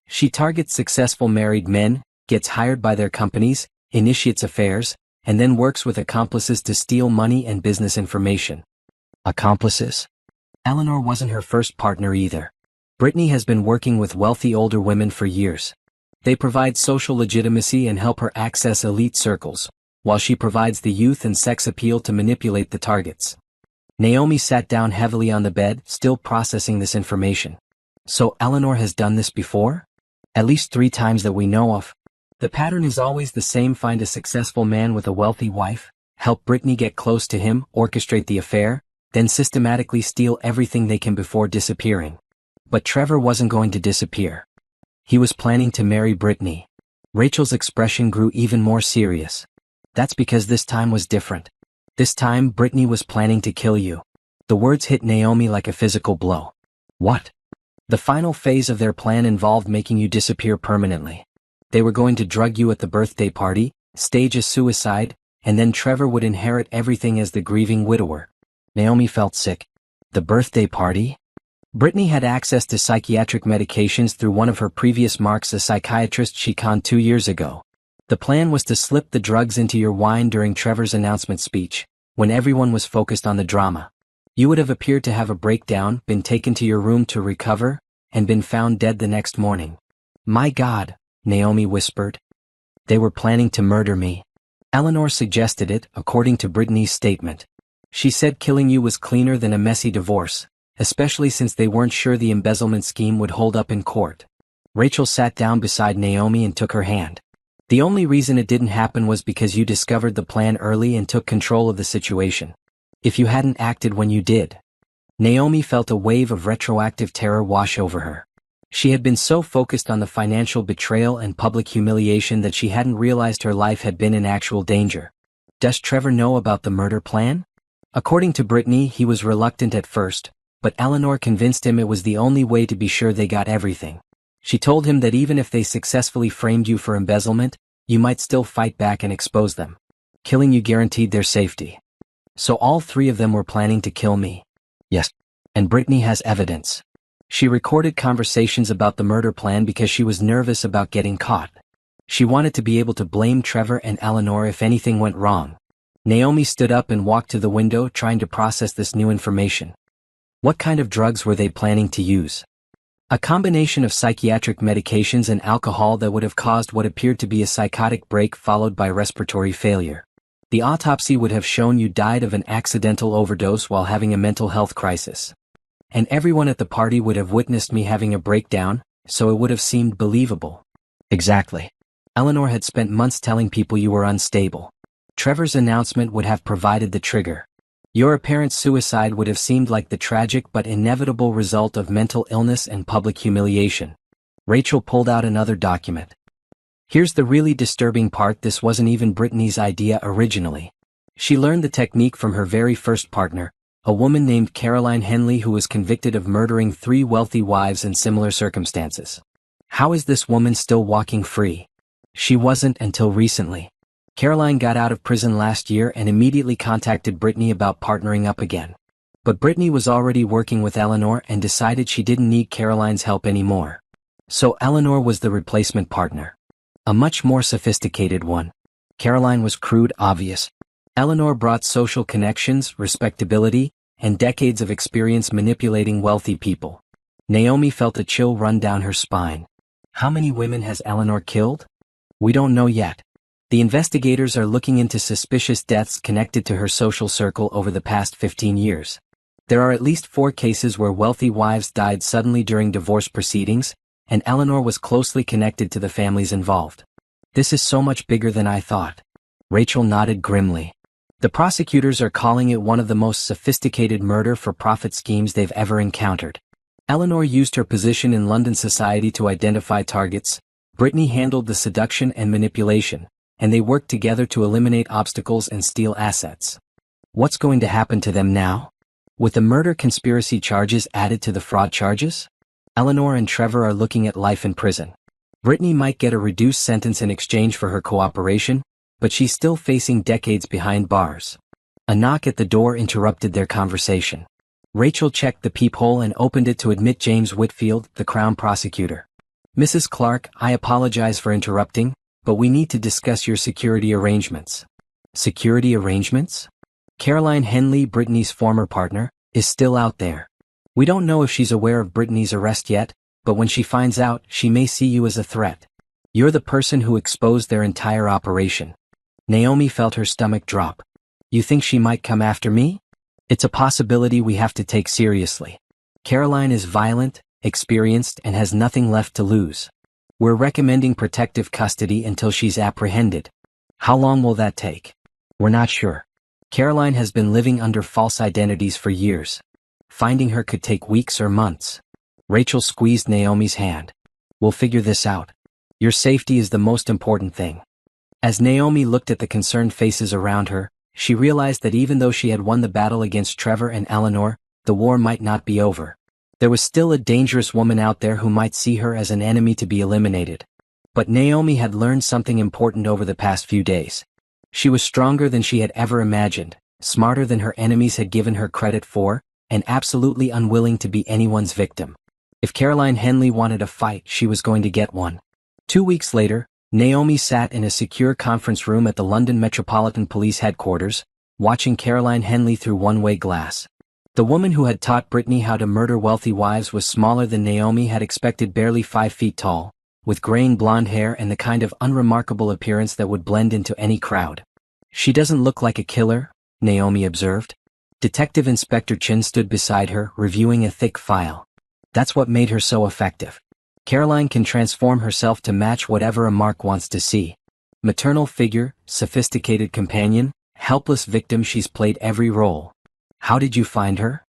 "She targets successful married men, gets hired by their companies, initiates affairs, and then works with accomplices to steal money and business information." Accomplices? Eleanor wasn't her first partner either. Brittany has been working with wealthy older women for years. They provide social legitimacy and help her access elite circles, while she provides the youth and sex appeal to manipulate the targets. Naomi sat down heavily on the bed, still processing this information. "So Eleanor has done this before?" "At least 3 times that we know of. The pattern is always the same: find a successful man with a wealthy wife, help Brittany get close to him, orchestrate the affair, then systematically steal everything they can before disappearing." But Trevor wasn't going to disappear. He was planning to marry Brittany. Rachel's expression grew even more serious. "That's because this time was different. This time Brittany was planning to kill you." The words hit Naomi like a physical blow. "What?" "The final phase of their plan involved making you disappear permanently. They were going to drug you at the birthday party, stage a suicide, and then Trevor would inherit everything as the grieving widower." Naomi felt sick. The birthday party? Brittany had access to psychiatric medications through one of her previous marks, a psychiatrist she conned 2 years ago. The plan was to slip the drugs into your wine during Trevor's announcement speech, when everyone was focused on the drama. You would have appeared to have a breakdown, been taken to your room to recover, and been found dead the next morning. "My God," Naomi whispered. "They were planning to murder me." Eleanor suggested it, according to Brittany's statement. She said killing you was cleaner than a messy divorce, especially since they weren't sure the embezzlement scheme would hold up in court. Rachel sat down beside Naomi and took her hand. "The only reason it didn't happen was because you discovered the plan early and took control of the situation. If you hadn't acted when you did." Naomi felt a wave of retroactive terror wash over her. She had been so focused on the financial betrayal and public humiliation that she hadn't realized her life had been in actual danger. Does Trevor know about the murder plan? According to Brittany, he was reluctant at first, but Eleanor convinced him it was the only way to be sure they got everything. She told him that even if they successfully framed you for embezzlement, you might still fight back and expose them. Killing you guaranteed their safety. "So all 3 of them were planning to kill me?" "Yes. And Brittany has evidence. She recorded conversations about the murder plan because she was nervous about getting caught. She wanted to be able to blame Trevor and Eleanor if anything went wrong." Naomi stood up and walked to the window, trying to process this new information. What kind of drugs were they planning to use? A combination of psychiatric medications and alcohol that would have caused what appeared to be a psychotic break followed by respiratory failure. The autopsy would have shown you died of an accidental overdose while having a mental health crisis. And everyone at the party would have witnessed me having a breakdown, so it would have seemed believable. Exactly. Eleanor had spent months telling people you were unstable. Trevor's announcement would have provided the trigger. Your apparent suicide would have seemed like the tragic but inevitable result of mental illness and public humiliation. Rachel pulled out another document. Here's the really disturbing part: this wasn't even Brittany's idea originally. She learned the technique from her very first partner, a woman named Caroline Henley, who was convicted of murdering 3 wealthy wives in similar circumstances. How is this woman still walking free? She wasn't until recently. Caroline got out of prison last year and immediately contacted Brittany about partnering up again. But Brittany was already working with Eleanor and decided she didn't need Caroline's help anymore. So Eleanor was the replacement partner. A much more sophisticated one. Caroline was crude, obvious. Eleanor brought social connections, respectability, and decades of experience manipulating wealthy people. Naomi felt a chill run down her spine. How many women has Eleanor killed? We don't know yet. The investigators are looking into suspicious deaths connected to her social circle over the past 15 years. There are at least 4 cases where wealthy wives died suddenly during divorce proceedings, and Eleanor was closely connected to the families involved. This is so much bigger than I thought. Rachel nodded grimly. The prosecutors are calling it one of the most sophisticated murder-for-profit schemes they've ever encountered. Eleanor used her position in London society to identify targets, Brittany handled the seduction and manipulation, and they worked together to eliminate obstacles and steal assets. What's going to happen to them now? With the murder conspiracy charges added to the fraud charges? Eleanor and Trevor are looking at life in prison. Brittany might get a reduced sentence in exchange for her cooperation, but she's still facing decades behind bars. A knock at the door interrupted their conversation. Rachel checked the peephole and opened it to admit James Whitfield, the Crown prosecutor. Mrs. Clark, I apologize for interrupting, but we need to discuss your security arrangements. Security arrangements? Caroline Henley, Brittany's former partner, is still out there. We don't know if she's aware of Brittany's arrest yet, but when she finds out, she may see you as a threat. You're the person who exposed their entire operation. Naomi felt her stomach drop. You think she might come after me? It's a possibility we have to take seriously. Caroline is violent, experienced, and has nothing left to lose. We're recommending protective custody until she's apprehended. How long will that take? We're not sure. Caroline has been living under false identities for years. Finding her could take weeks or months. Rachel squeezed Naomi's hand. We'll figure this out. Your safety is the most important thing. As Naomi looked at the concerned faces around her, she realized that even though she had won the battle against Trevor and Eleanor, the war might not be over. There was still a dangerous woman out there who might see her as an enemy to be eliminated. But Naomi had learned something important over the past few days. She was stronger than she had ever imagined, smarter than her enemies had given her credit for, and absolutely unwilling to be anyone's victim. If Caroline Henley wanted a fight, she was going to get one. 2 weeks later, Naomi sat in a secure conference room at the London Metropolitan Police Headquarters, watching Caroline Henley through one-way glass. The woman who had taught Brittany how to murder wealthy wives was smaller than Naomi had expected, barely 5 feet tall, with graying blonde hair and the kind of unremarkable appearance that would blend into any crowd. She doesn't look like a killer, Naomi observed. Detective Inspector Chin stood beside her, reviewing a thick file. That's what made her so effective. Caroline can transform herself to match whatever a mark wants to see. Maternal figure, sophisticated companion, helpless victim, she's played every role. How did you find her?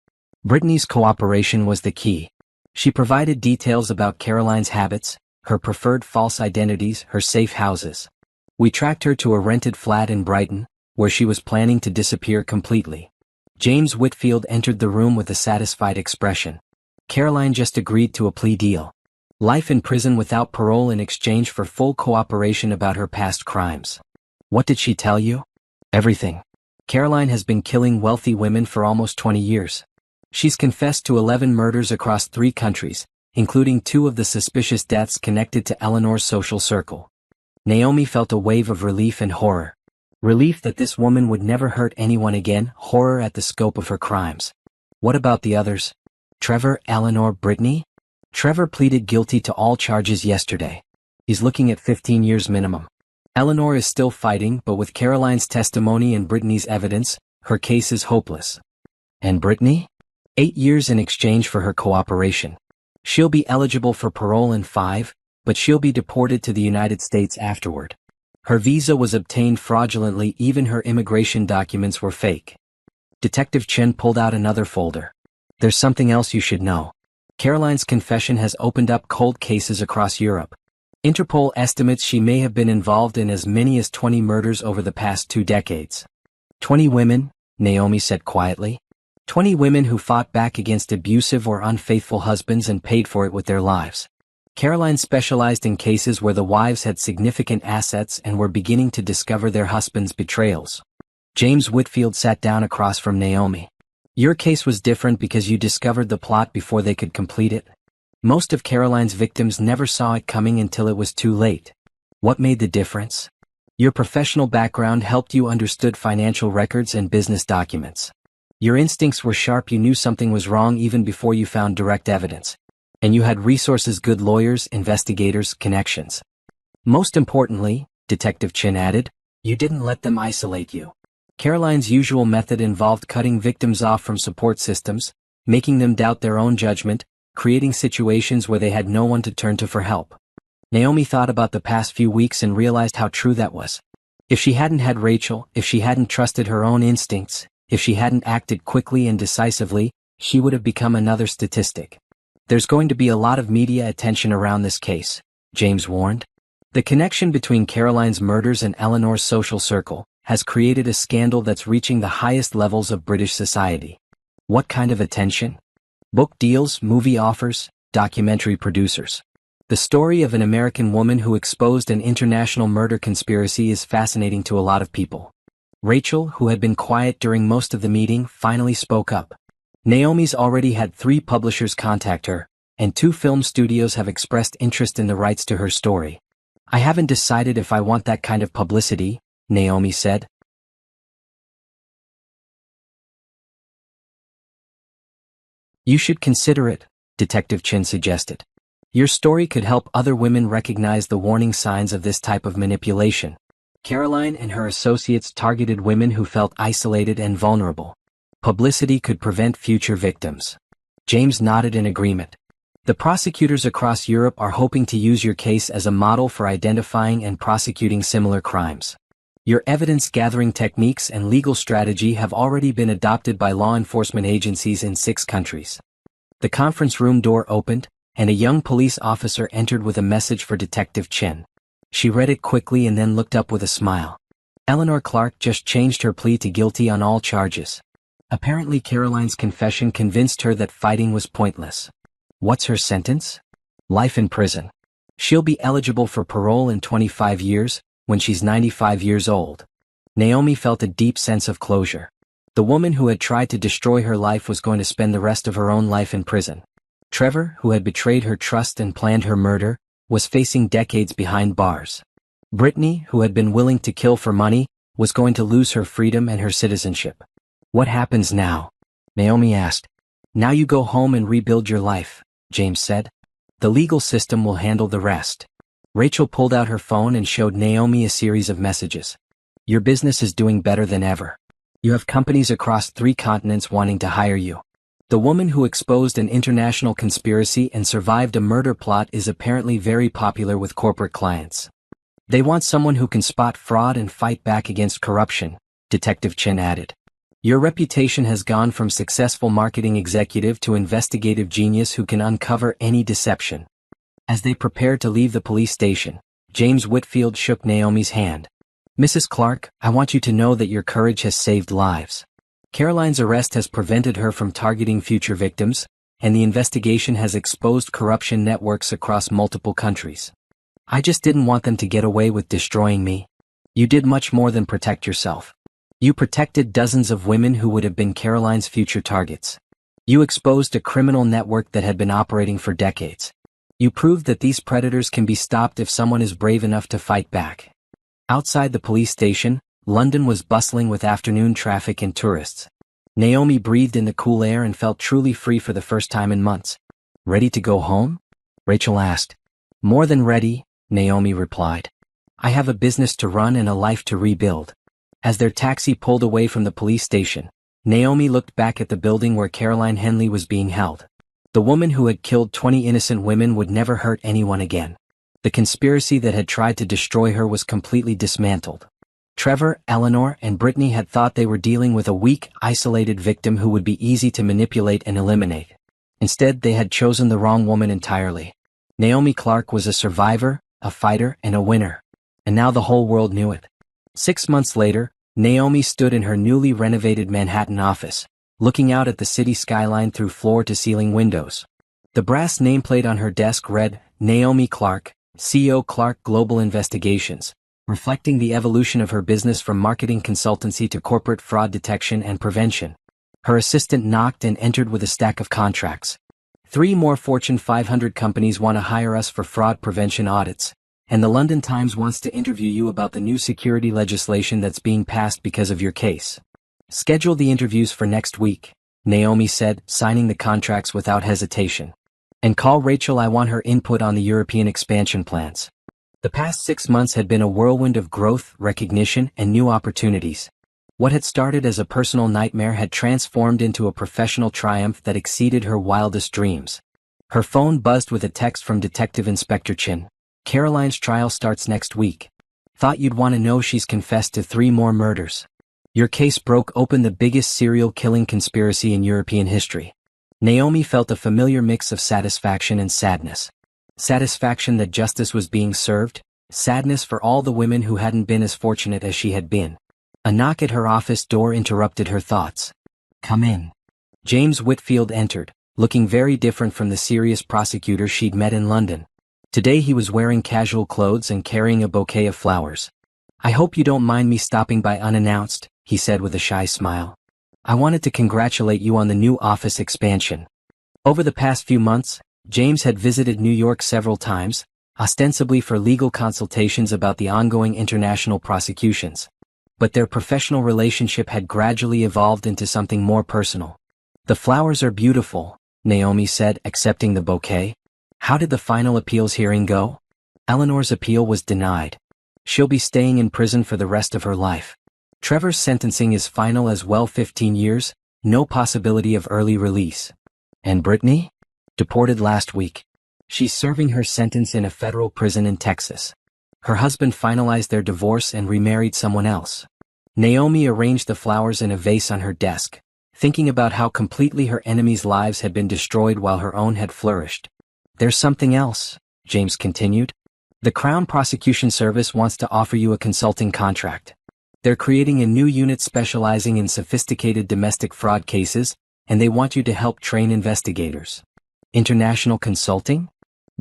Brittany's cooperation was the key. She provided details about Caroline's habits, her preferred false identities, her safe houses. We tracked her to a rented flat in Brighton, where she was planning to disappear completely. James Whitfield entered the room with a satisfied expression. Caroline just agreed to a plea deal. Life in prison without parole in exchange for full cooperation about her past crimes. What did she tell you? Everything. Caroline has been killing wealthy women for almost 20 years. She's confessed to 11 murders across 3 countries, including 2 of the suspicious deaths connected to Eleanor's social circle. Naomi felt a wave of relief and horror. Relief that this woman would never hurt anyone again, horror at the scope of her crimes. What about the others? Trevor, Eleanor, Brittany? Trevor pleaded guilty to all charges yesterday. He's looking at 15 years minimum. Eleanor is still fighting, but with Caroline's testimony and Brittany's evidence, her case is hopeless. And Brittany? 8 years in exchange for her cooperation. She'll be eligible for parole in 5, but she'll be deported to the United States afterward. Her visa was obtained fraudulently, even her immigration documents were fake. Detective Chen pulled out another folder. There's something else you should know. Caroline's confession has opened up cold cases across Europe. Interpol estimates she may have been involved in as many as 20 murders over the past 2 decades. 20 women, Naomi said quietly. 20 women who fought back against abusive or unfaithful husbands and paid for it with their lives. Caroline specialized in cases where the wives had significant assets and were beginning to discover their husbands' betrayals. James Whitfield sat down across from Naomi. Your case was different because you discovered the plot before they could complete it. Most of Caroline's victims never saw it coming until it was too late. What made the difference? Your professional background helped you understood financial records and business documents. Your instincts were sharp, you knew something was wrong even before you found direct evidence. And you had resources, good lawyers, investigators, connections. Most importantly, Detective Chin added, you didn't let them isolate you. Caroline's usual method involved cutting victims off from support systems, making them doubt their own judgment, creating situations where they had no one to turn to for help. Naomi thought about the past few weeks and realized how true that was. If she hadn't had Rachel, if she hadn't trusted her own instincts, if she hadn't acted quickly and decisively, she would have become another statistic. There's going to be a lot of media attention around this case, James warned. The connection between Caroline's murders and Eleanor's social circle has created a scandal that's reaching the highest levels of British society. What kind of attention? Book deals, movie offers, documentary producers. The story of an American woman who exposed an international murder conspiracy is fascinating to a lot of people. Rachel, who had been quiet during most of the meeting, finally spoke up. Naomi's already had 3 publishers contact her, and 2 film studios have expressed interest in the rights to her story. I haven't decided if I want that kind of publicity, Naomi said. You should consider it, Detective Chin suggested. Your story could help other women recognize the warning signs of this type of manipulation. Caroline and her associates targeted women who felt isolated and vulnerable. Publicity could prevent future victims. James nodded in agreement. The prosecutors across Europe are hoping to use your case as a model for identifying and prosecuting similar crimes. Your evidence-gathering techniques and legal strategy have already been adopted by law enforcement agencies in 6 countries. The conference room door opened, and a young police officer entered with a message for Detective Chin. She read it quickly and then looked up with a smile. Eleanor Clark just changed her plea to guilty on all charges. Apparently Caroline's confession convinced her that fighting was pointless. What's her sentence? Life in prison. She'll be eligible for parole in 25 years, when she's 95 years old. Naomi felt a deep sense of closure. The woman who had tried to destroy her life was going to spend the rest of her own life in prison. Trevor, who had betrayed her trust and planned her murder, was facing decades behind bars. Brittany, who had been willing to kill for money, was going to lose her freedom and her citizenship. What happens now? Naomi asked. Now you go home and rebuild your life, James said. The legal system will handle the rest. Rachel pulled out her phone and showed Naomi a series of messages. Your business is doing better than ever. You have companies across 3 continents wanting to hire you. The woman who exposed an international conspiracy and survived a murder plot is apparently very popular with corporate clients. They want someone who can spot fraud and fight back against corruption, Detective Chin added. Your reputation has gone from successful marketing executive to investigative genius who can uncover any deception. As they prepared to leave the police station, James Whitfield shook Naomi's hand. Mrs. Clark, I want you to know that your courage has saved lives. Caroline's arrest has prevented her from targeting future victims, and the investigation has exposed corruption networks across multiple countries. I just didn't want them to get away with destroying me. You did much more than protect yourself. You protected dozens of women who would have been Caroline's future targets. You exposed a criminal network that had been operating for decades. You proved that these predators can be stopped if someone is brave enough to fight back. Outside the police station, London was bustling with afternoon traffic and tourists. Naomi breathed in the cool air and felt truly free for the first time in months. Ready to go home? Rachel asked. More than ready, Naomi replied. I have a business to run and a life to rebuild. As their taxi pulled away from the police station, Naomi looked back at the building where Caroline Henley was being held. The woman who had killed 20 innocent women would never hurt anyone again. The conspiracy that had tried to destroy her was completely dismantled. Trevor, Eleanor, and Brittany had thought they were dealing with a weak, isolated victim who would be easy to manipulate and eliminate. Instead, they had chosen the wrong woman entirely. Naomi Clark was a survivor, a fighter, and a winner. And now the whole world knew it. 6 months later, Naomi stood in her newly renovated Manhattan office, looking out at the city skyline through floor-to-ceiling windows. The brass nameplate on her desk read, Naomi Clark, CEO Clark Global Investigations, reflecting the evolution of her business from marketing consultancy to corporate fraud detection and prevention. Her assistant knocked and entered with a stack of contracts. 3 more Fortune 500 companies want to hire us for fraud prevention audits, and the London Times wants to interview you about the new security legislation that's being passed because of your case. Schedule the interviews for next week, Naomi said, signing the contracts without hesitation. And call Rachel, I want her input on the European expansion plans. The past 6 months had been a whirlwind of growth, recognition, and new opportunities. What had started as a personal nightmare had transformed into a professional triumph that exceeded her wildest dreams. Her phone buzzed with a text from Detective Inspector Chin. Caroline's trial starts next week. Thought you'd want to know she's confessed to 3 more murders. Your case broke open the biggest serial killing conspiracy in European history. Naomi felt a familiar mix of satisfaction and sadness. Satisfaction that justice was being served, sadness for all the women who hadn't been as fortunate as she had been. A knock at her office door interrupted her thoughts. Come in. James Whitfield entered, looking very different from the serious prosecutor she'd met in London. Today he was wearing casual clothes and carrying a bouquet of flowers. I hope you don't mind me stopping by unannounced, he said with a shy smile. I wanted to congratulate you on the new office expansion. Over the past few months, James had visited New York several times, ostensibly for legal consultations about the ongoing international prosecutions. But their professional relationship had gradually evolved into something more personal. The flowers are beautiful, Naomi said, accepting the bouquet. How did the final appeals hearing go? Eleanor's appeal was denied. She'll be staying in prison for the rest of her life. Trevor's sentencing is final as well, 15 years, no possibility of early release. And Brittany? Deported last week. She's serving her sentence in a federal prison in Texas. Her husband finalized their divorce and remarried someone else. Naomi arranged the flowers in a vase on her desk, thinking about how completely her enemies' lives had been destroyed while her own had flourished. There's something else, James continued. The Crown Prosecution Service wants to offer you a consulting contract. They're creating a new unit specializing in sophisticated domestic fraud cases, and they want you to help train investigators. International consulting?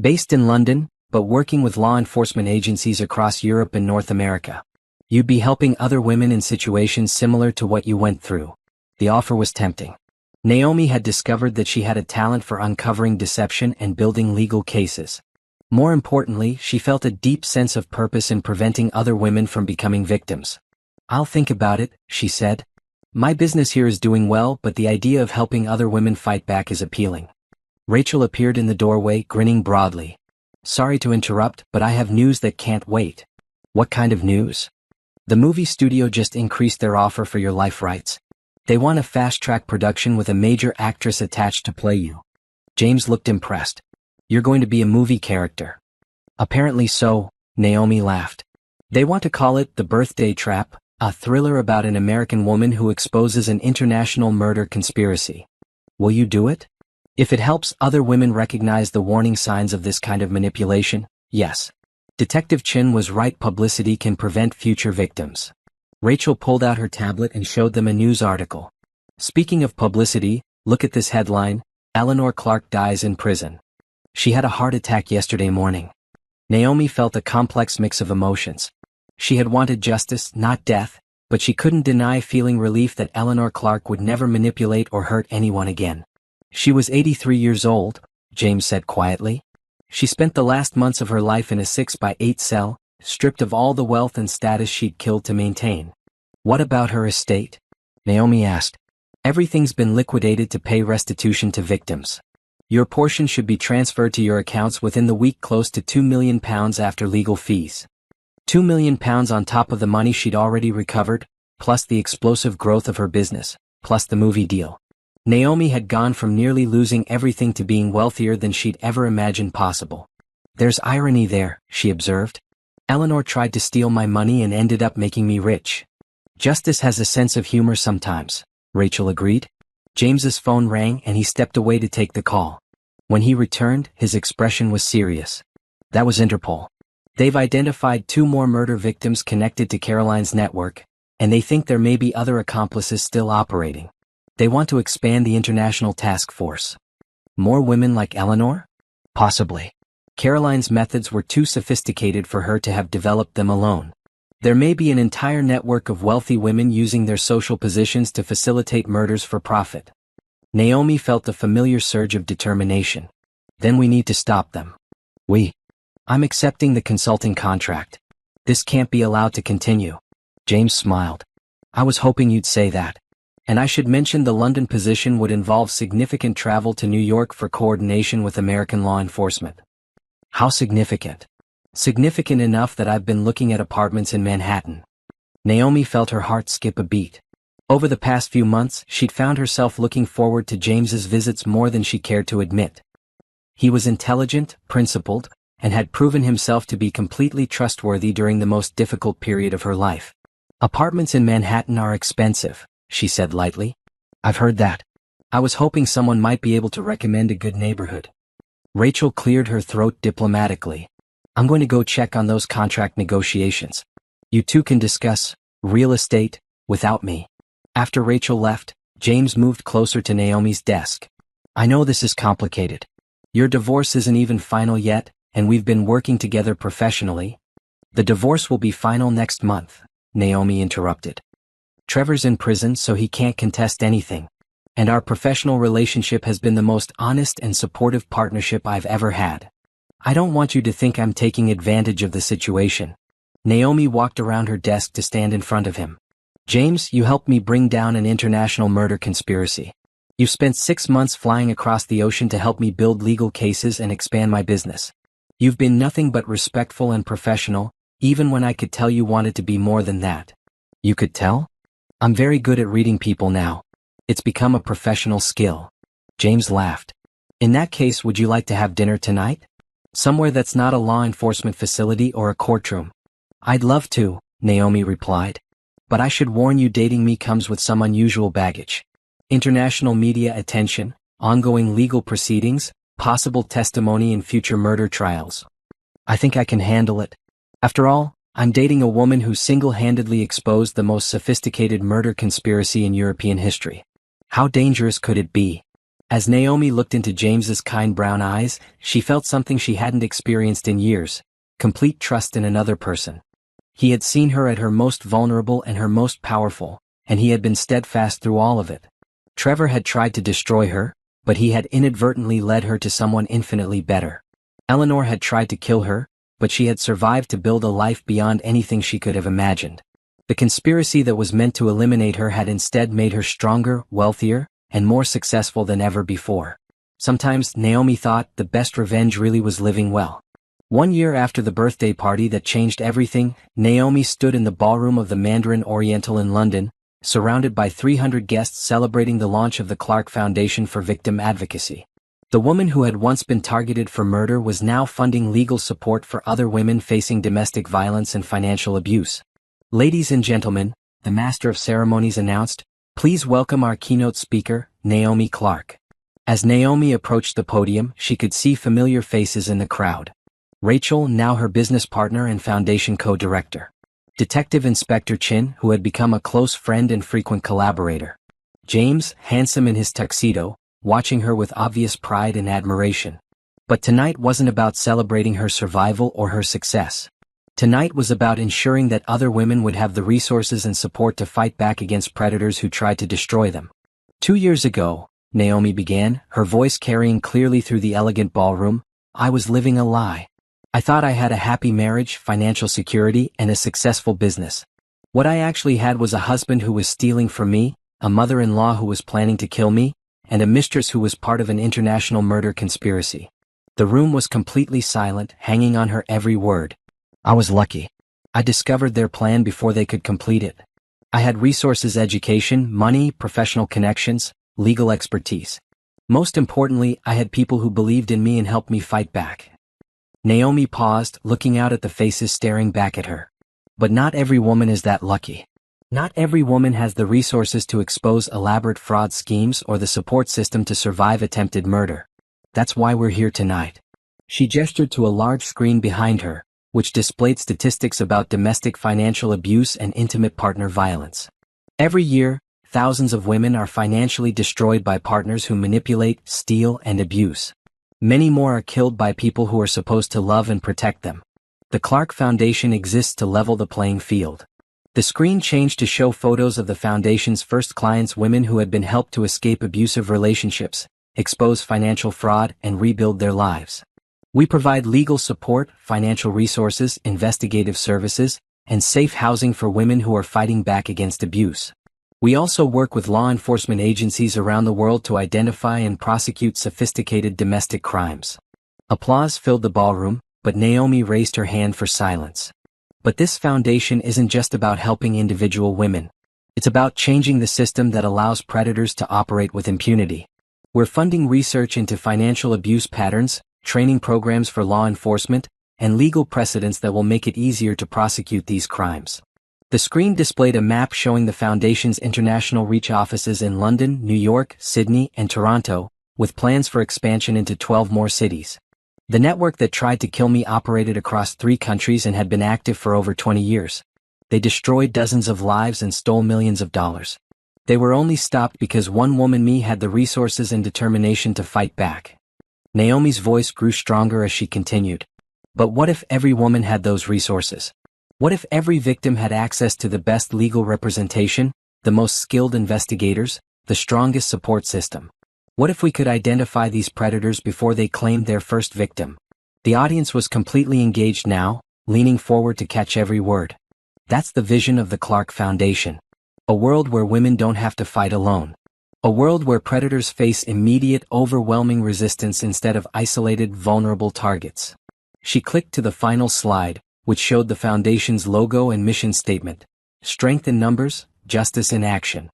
Based in London, but working with law enforcement agencies across Europe and North America. You'd be helping other women in situations similar to what you went through. The offer was tempting. Naomi had discovered that she had a talent for uncovering deception and building legal cases. More importantly, she felt a deep sense of purpose in preventing other women from becoming victims. I'll think about it, she said. My business here is doing well, but the idea of helping other women fight back is appealing. Rachel appeared in the doorway, grinning broadly. Sorry to interrupt, but I have news that can't wait. What kind of news? The movie studio just increased their offer for your life rights. They want a fast-track production with a major actress attached to play you. James looked impressed. You're going to be a movie character. Apparently so, Naomi laughed. They want to call it The Birthday Trap, a thriller about an American woman who exposes an international murder conspiracy. Will you do it? If it helps other women recognize the warning signs of this kind of manipulation, yes. Detective Chin was right, publicity can prevent future victims. Rachel pulled out her tablet and showed them a news article. Speaking of publicity, look at this headline, Eleanor Clark dies in prison. She had a heart attack yesterday morning. Naomi felt a complex mix of emotions. She had wanted justice, not death, but she couldn't deny feeling relief that Eleanor Clark would never manipulate or hurt anyone again. She was 83 years old, James said quietly. She spent the last months of her life in a 6x8 cell, stripped of all the wealth and status she'd killed to maintain. What about her estate? Naomi asked. Everything's been liquidated to pay restitution to victims. Your portion should be transferred to your accounts within the week, close to £2 million after legal fees. £2 million on top of the money she'd already recovered, plus the explosive growth of her business, plus the movie deal. Naomi had gone from nearly losing everything to being wealthier than she'd ever imagined possible. There's irony there, she observed. Eleanor tried to steal my money and ended up making me rich. Justice has a sense of humor sometimes, Rachel agreed. James's phone rang and he stepped away to take the call. When he returned, his expression was serious. That was Interpol. They've identified 2 more murder victims connected to Caroline's network, and they think there may be other accomplices still operating. They want to expand the international task force. More women like Eleanor? Possibly. Caroline's methods were too sophisticated for her to have developed them alone. There may be an entire network of wealthy women using their social positions to facilitate murders for profit. Naomi felt a familiar surge of determination. Then we need to stop them. I'm accepting the consulting contract. This can't be allowed to continue. James smiled. I was hoping you'd say that. And I should mention the London position would involve significant travel to New York for coordination with American law enforcement. How significant? Significant enough that I've been looking at apartments in Manhattan. Naomi felt her heart skip a beat. Over the past few months, she'd found herself looking forward to James's visits more than she cared to admit. He was intelligent, principled, and had proven himself to be completely trustworthy during the most difficult period of her life. Apartments in Manhattan are expensive, she said lightly. I've heard that. I was hoping someone might be able to recommend a good neighborhood. Rachel cleared her throat diplomatically. I'm going to go check on those contract negotiations. You two can discuss real estate without me. After Rachel left, James moved closer to Naomi's desk. I know this is complicated. Your divorce isn't even final yet, and we've been working together professionally. The divorce will be final next month, Naomi interrupted. Trevor's in prison, so he can't contest anything. And our professional relationship has been the most honest and supportive partnership I've ever had. I don't want you to think I'm taking advantage of the situation. Naomi walked around her desk to stand in front of him. James, you helped me bring down an international murder conspiracy. You've spent 6 months flying across the ocean to help me build legal cases and expand my business. You've been nothing but respectful and professional, even when I could tell you wanted to be more than that. You could tell? I'm very good at reading people now. It's become a professional skill. James laughed. In that case, would you like to have dinner tonight? Somewhere that's not a law enforcement facility or a courtroom. I'd love to, Naomi replied. But I should warn you, dating me comes with some unusual baggage. International media attention, ongoing legal proceedings, possible testimony in future murder trials. I think I can handle it. After all, I'm dating a woman who single-handedly exposed the most sophisticated murder conspiracy in European history. How dangerous could it be? As Naomi looked into James's kind brown eyes, she felt something she hadn't experienced in years, complete trust in another person. He had seen her at her most vulnerable and her most powerful, and he had been steadfast through all of it. Trevor had tried to destroy her, but he had inadvertently led her to someone infinitely better. Eleanor had tried to kill her, but she had survived to build a life beyond anything she could have imagined. The conspiracy that was meant to eliminate her had instead made her stronger, wealthier, and more successful than ever before. Sometimes Naomi thought the best revenge really was living well. 1 year after the birthday party that changed everything, Naomi stood in the ballroom of the Mandarin Oriental in London, surrounded by 300 guests celebrating the launch of the Clark Foundation for Victim Advocacy. The woman who had once been targeted for murder was now funding legal support for other women facing domestic violence and financial abuse. Ladies and gentlemen, the Master of Ceremonies announced, please welcome our keynote speaker, Naomi Clark. As Naomi approached the podium, she could see familiar faces in the crowd. Rachel, now her business partner and foundation co-director. Detective Inspector Chin, who had become a close friend and frequent collaborator. James, handsome in his tuxedo, watching her with obvious pride and admiration. But tonight wasn't about celebrating her survival or her success. Tonight was about ensuring that other women would have the resources and support to fight back against predators who tried to destroy them. 2 years ago, Naomi began, her voice carrying clearly through the elegant ballroom, I was living a lie. I thought I had a happy marriage, financial security, and a successful business. What I actually had was a husband who was stealing from me, a mother-in-law who was planning to kill me, and a mistress who was part of an international murder conspiracy. The room was completely silent, hanging on her every word. I was lucky. I discovered their plan before they could complete it. I had resources, education, money, professional connections, legal expertise. Most importantly, I had people who believed in me and helped me fight back. Naomi paused, looking out at the faces staring back at her. But not every woman is that lucky. Not every woman has the resources to expose elaborate fraud schemes or the support system to survive attempted murder. That's why we're here tonight. She gestured to a large screen behind her, which displayed statistics about domestic financial abuse and intimate partner violence. Every year, thousands of women are financially destroyed by partners who manipulate, steal, and abuse. Many more are killed by people who are supposed to love and protect them. The Clark Foundation exists to level the playing field. The screen changed to show photos of the foundation's first clients, women who had been helped to escape abusive relationships, expose financial fraud, and rebuild their lives. We provide legal support, financial resources, investigative services, and safe housing for women who are fighting back against abuse. We also work with law enforcement agencies around the world to identify and prosecute sophisticated domestic crimes. Applause filled the ballroom, but Naomi raised her hand for silence. But this foundation isn't just about helping individual women. It's about changing the system that allows predators to operate with impunity. We're funding research into financial abuse patterns, training programs for law enforcement, and legal precedents that will make it easier to prosecute these crimes. The screen displayed a map showing the Foundation's international reach offices in London, New York, Sydney, and Toronto, with plans for expansion into 12 more cities. The network that tried to kill me operated across 3 countries and had been active for over 20 years. They destroyed dozens of lives and stole millions of dollars. They were only stopped because one woman, me, had the resources and determination to fight back. Naomi's voice grew stronger as she continued. But what if every woman had those resources? What if every victim had access to the best legal representation, the most skilled investigators, the strongest support system? What if we could identify these predators before they claimed their first victim? The audience was completely engaged now, leaning forward to catch every word. That's the vision of the Clark Foundation. A world where women don't have to fight alone. A world where predators face immediate, overwhelming resistance instead of isolated, vulnerable targets. She clicked to the final slide, which showed the Foundation's logo and mission statement. Strength in numbers, justice in action.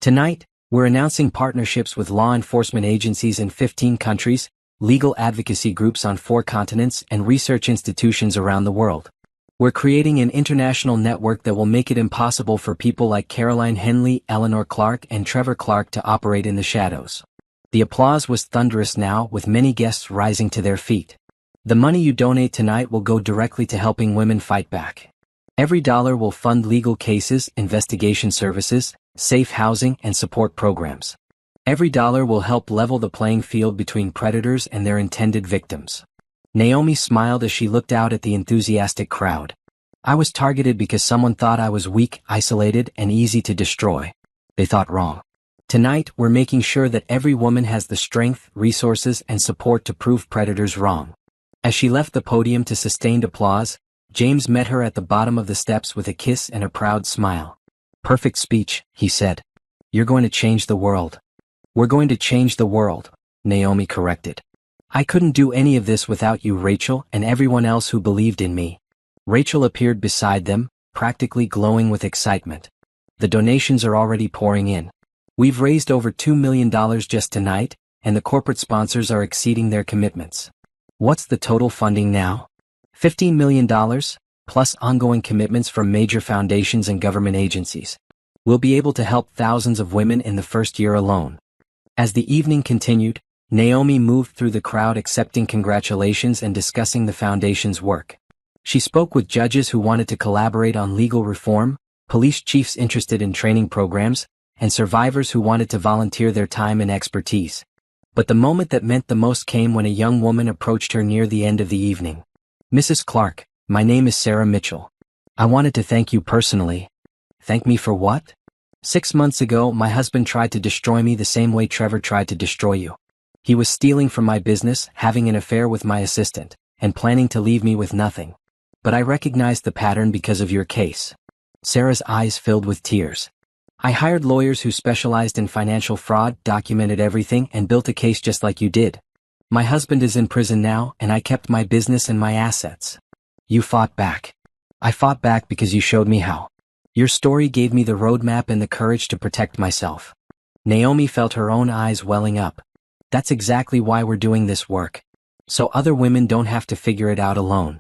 Tonight, we're announcing partnerships with law enforcement agencies in 15 countries, legal advocacy groups on 4 continents, and research institutions around the world. We're creating an international network that will make it impossible for people like Caroline Henley, Eleanor Clark, and Trevor Clark to operate in the shadows. The applause was thunderous now, with many guests rising to their feet. The money you donate tonight will go directly to helping women fight back. Every dollar will fund legal cases, investigation services, safe housing, and support programs. Every dollar will help level the playing field between predators and their intended victims. Naomi smiled as she looked out at the enthusiastic crowd. I was targeted because someone thought I was weak, isolated, and easy to destroy. They thought wrong. Tonight, we're making sure that every woman has the strength, resources, and support to prove predators wrong. As she left the podium to sustained applause, James met her at the bottom of the steps with a kiss and a proud smile. Perfect speech, he said. You're going to change the world. We're going to change the world, Naomi corrected. I couldn't do any of this without you, Rachel, and everyone else who believed in me. Rachel appeared beside them, practically glowing with excitement. The donations are already pouring in. We've raised over $2 million just tonight, and the corporate sponsors are exceeding their commitments. What's the total funding now? $15 million, plus ongoing commitments from major foundations and government agencies. We'll be able to help thousands of women in the first year alone. As the evening continued, Naomi moved through the crowd accepting congratulations and discussing the foundation's work. She spoke with judges who wanted to collaborate on legal reform, police chiefs interested in training programs, and survivors who wanted to volunteer their time and expertise. But the moment that meant the most came when a young woman approached her near the end of the evening. Mrs. Clark, my name is Sarah Mitchell. I wanted to thank you personally. Thank me for what? 6 months ago, my husband tried to destroy me the same way Trevor tried to destroy you. He was stealing from my business, having an affair with my assistant, and planning to leave me with nothing. But I recognized the pattern because of your case. Sarah's eyes filled with tears. I hired lawyers who specialized in financial fraud, documented everything, and built a case just like you did. My husband is in prison now, and I kept my business and my assets. You fought back. I fought back because you showed me how. Your story gave me the roadmap and the courage to protect myself. Naomi felt her own eyes welling up. That's exactly why we're doing this work. So other women don't have to figure it out alone.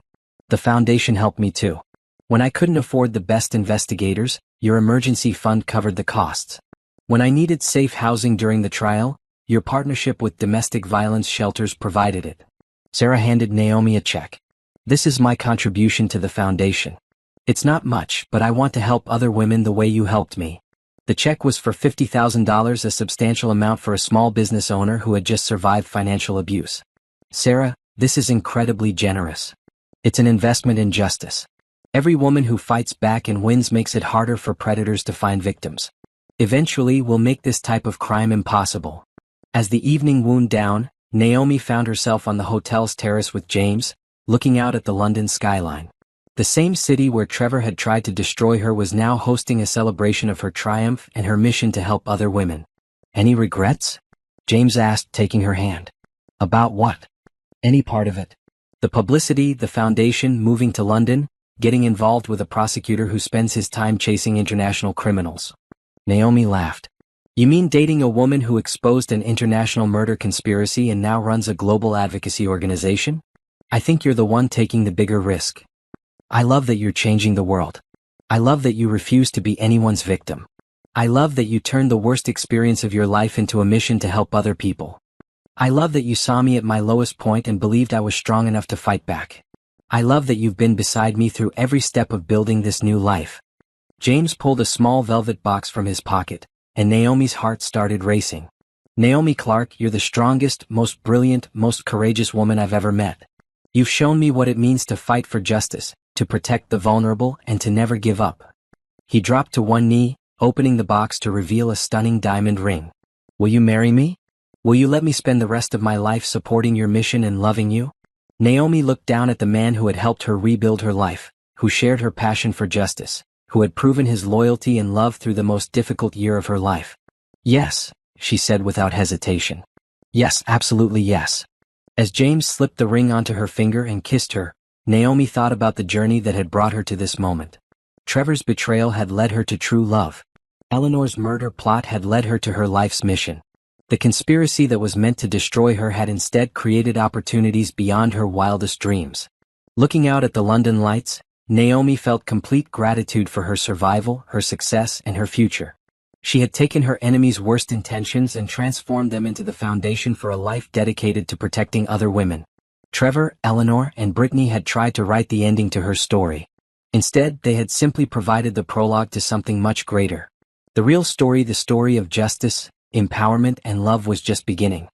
The foundation helped me too. When I couldn't afford the best investigators, your emergency fund covered the costs. When I needed safe housing during the trial, your partnership with domestic violence shelters provided it. Sarah handed Naomi a check. This is my contribution to the foundation. It's not much, but I want to help other women the way you helped me. The check was for $50,000, a substantial amount for a small business owner who had just survived financial abuse. Sarah, this is incredibly generous. It's an investment in justice. Every woman who fights back and wins makes it harder for predators to find victims. Eventually, we'll make this type of crime impossible. As the evening wound down, Naomi found herself on the hotel's terrace with James, looking out at the London skyline. The same city where Trevor had tried to destroy her was now hosting a celebration of her triumph and her mission to help other women. Any regrets? James asked, taking her hand. About what? Any part of it. The publicity, the foundation, moving to London, getting involved with a prosecutor who spends his time chasing international criminals. Naomi laughed. You mean dating a woman who exposed an international murder conspiracy and now runs a global advocacy organization? I think you're the one taking the bigger risk. I love that you're changing the world. I love that you refuse to be anyone's victim. I love that you turned the worst experience of your life into a mission to help other people. I love that you saw me at my lowest point and believed I was strong enough to fight back. I love that you've been beside me through every step of building this new life. James pulled a small velvet box from his pocket, and Naomi's heart started racing. Naomi Clark, you're the strongest, most brilliant, most courageous woman I've ever met. You've shown me what it means to fight for justice, to protect the vulnerable, and to never give up. He dropped to one knee, opening the box to reveal a stunning diamond ring. Will you marry me? Will you let me spend the rest of my life supporting your mission and loving you? Naomi looked down at the man who had helped her rebuild her life, who shared her passion for justice, who had proven his loyalty and love through the most difficult year of her life. Yes, she said without hesitation. Yes, absolutely yes. As James slipped the ring onto her finger and kissed her, Naomi thought about the journey that had brought her to this moment. Trevor's betrayal had led her to true love. Eleanor's murder plot had led her to her life's mission. The conspiracy that was meant to destroy her had instead created opportunities beyond her wildest dreams. Looking out at the London lights, Naomi felt complete gratitude for her survival, her success, and her future. She had taken her enemies' worst intentions and transformed them into the foundation for a life dedicated to protecting other women. Trevor, Eleanor, and Brittany had tried to write the ending to her story. Instead, they had simply provided the prologue to something much greater. The real story, the story of justice, empowerment, and love was just beginning.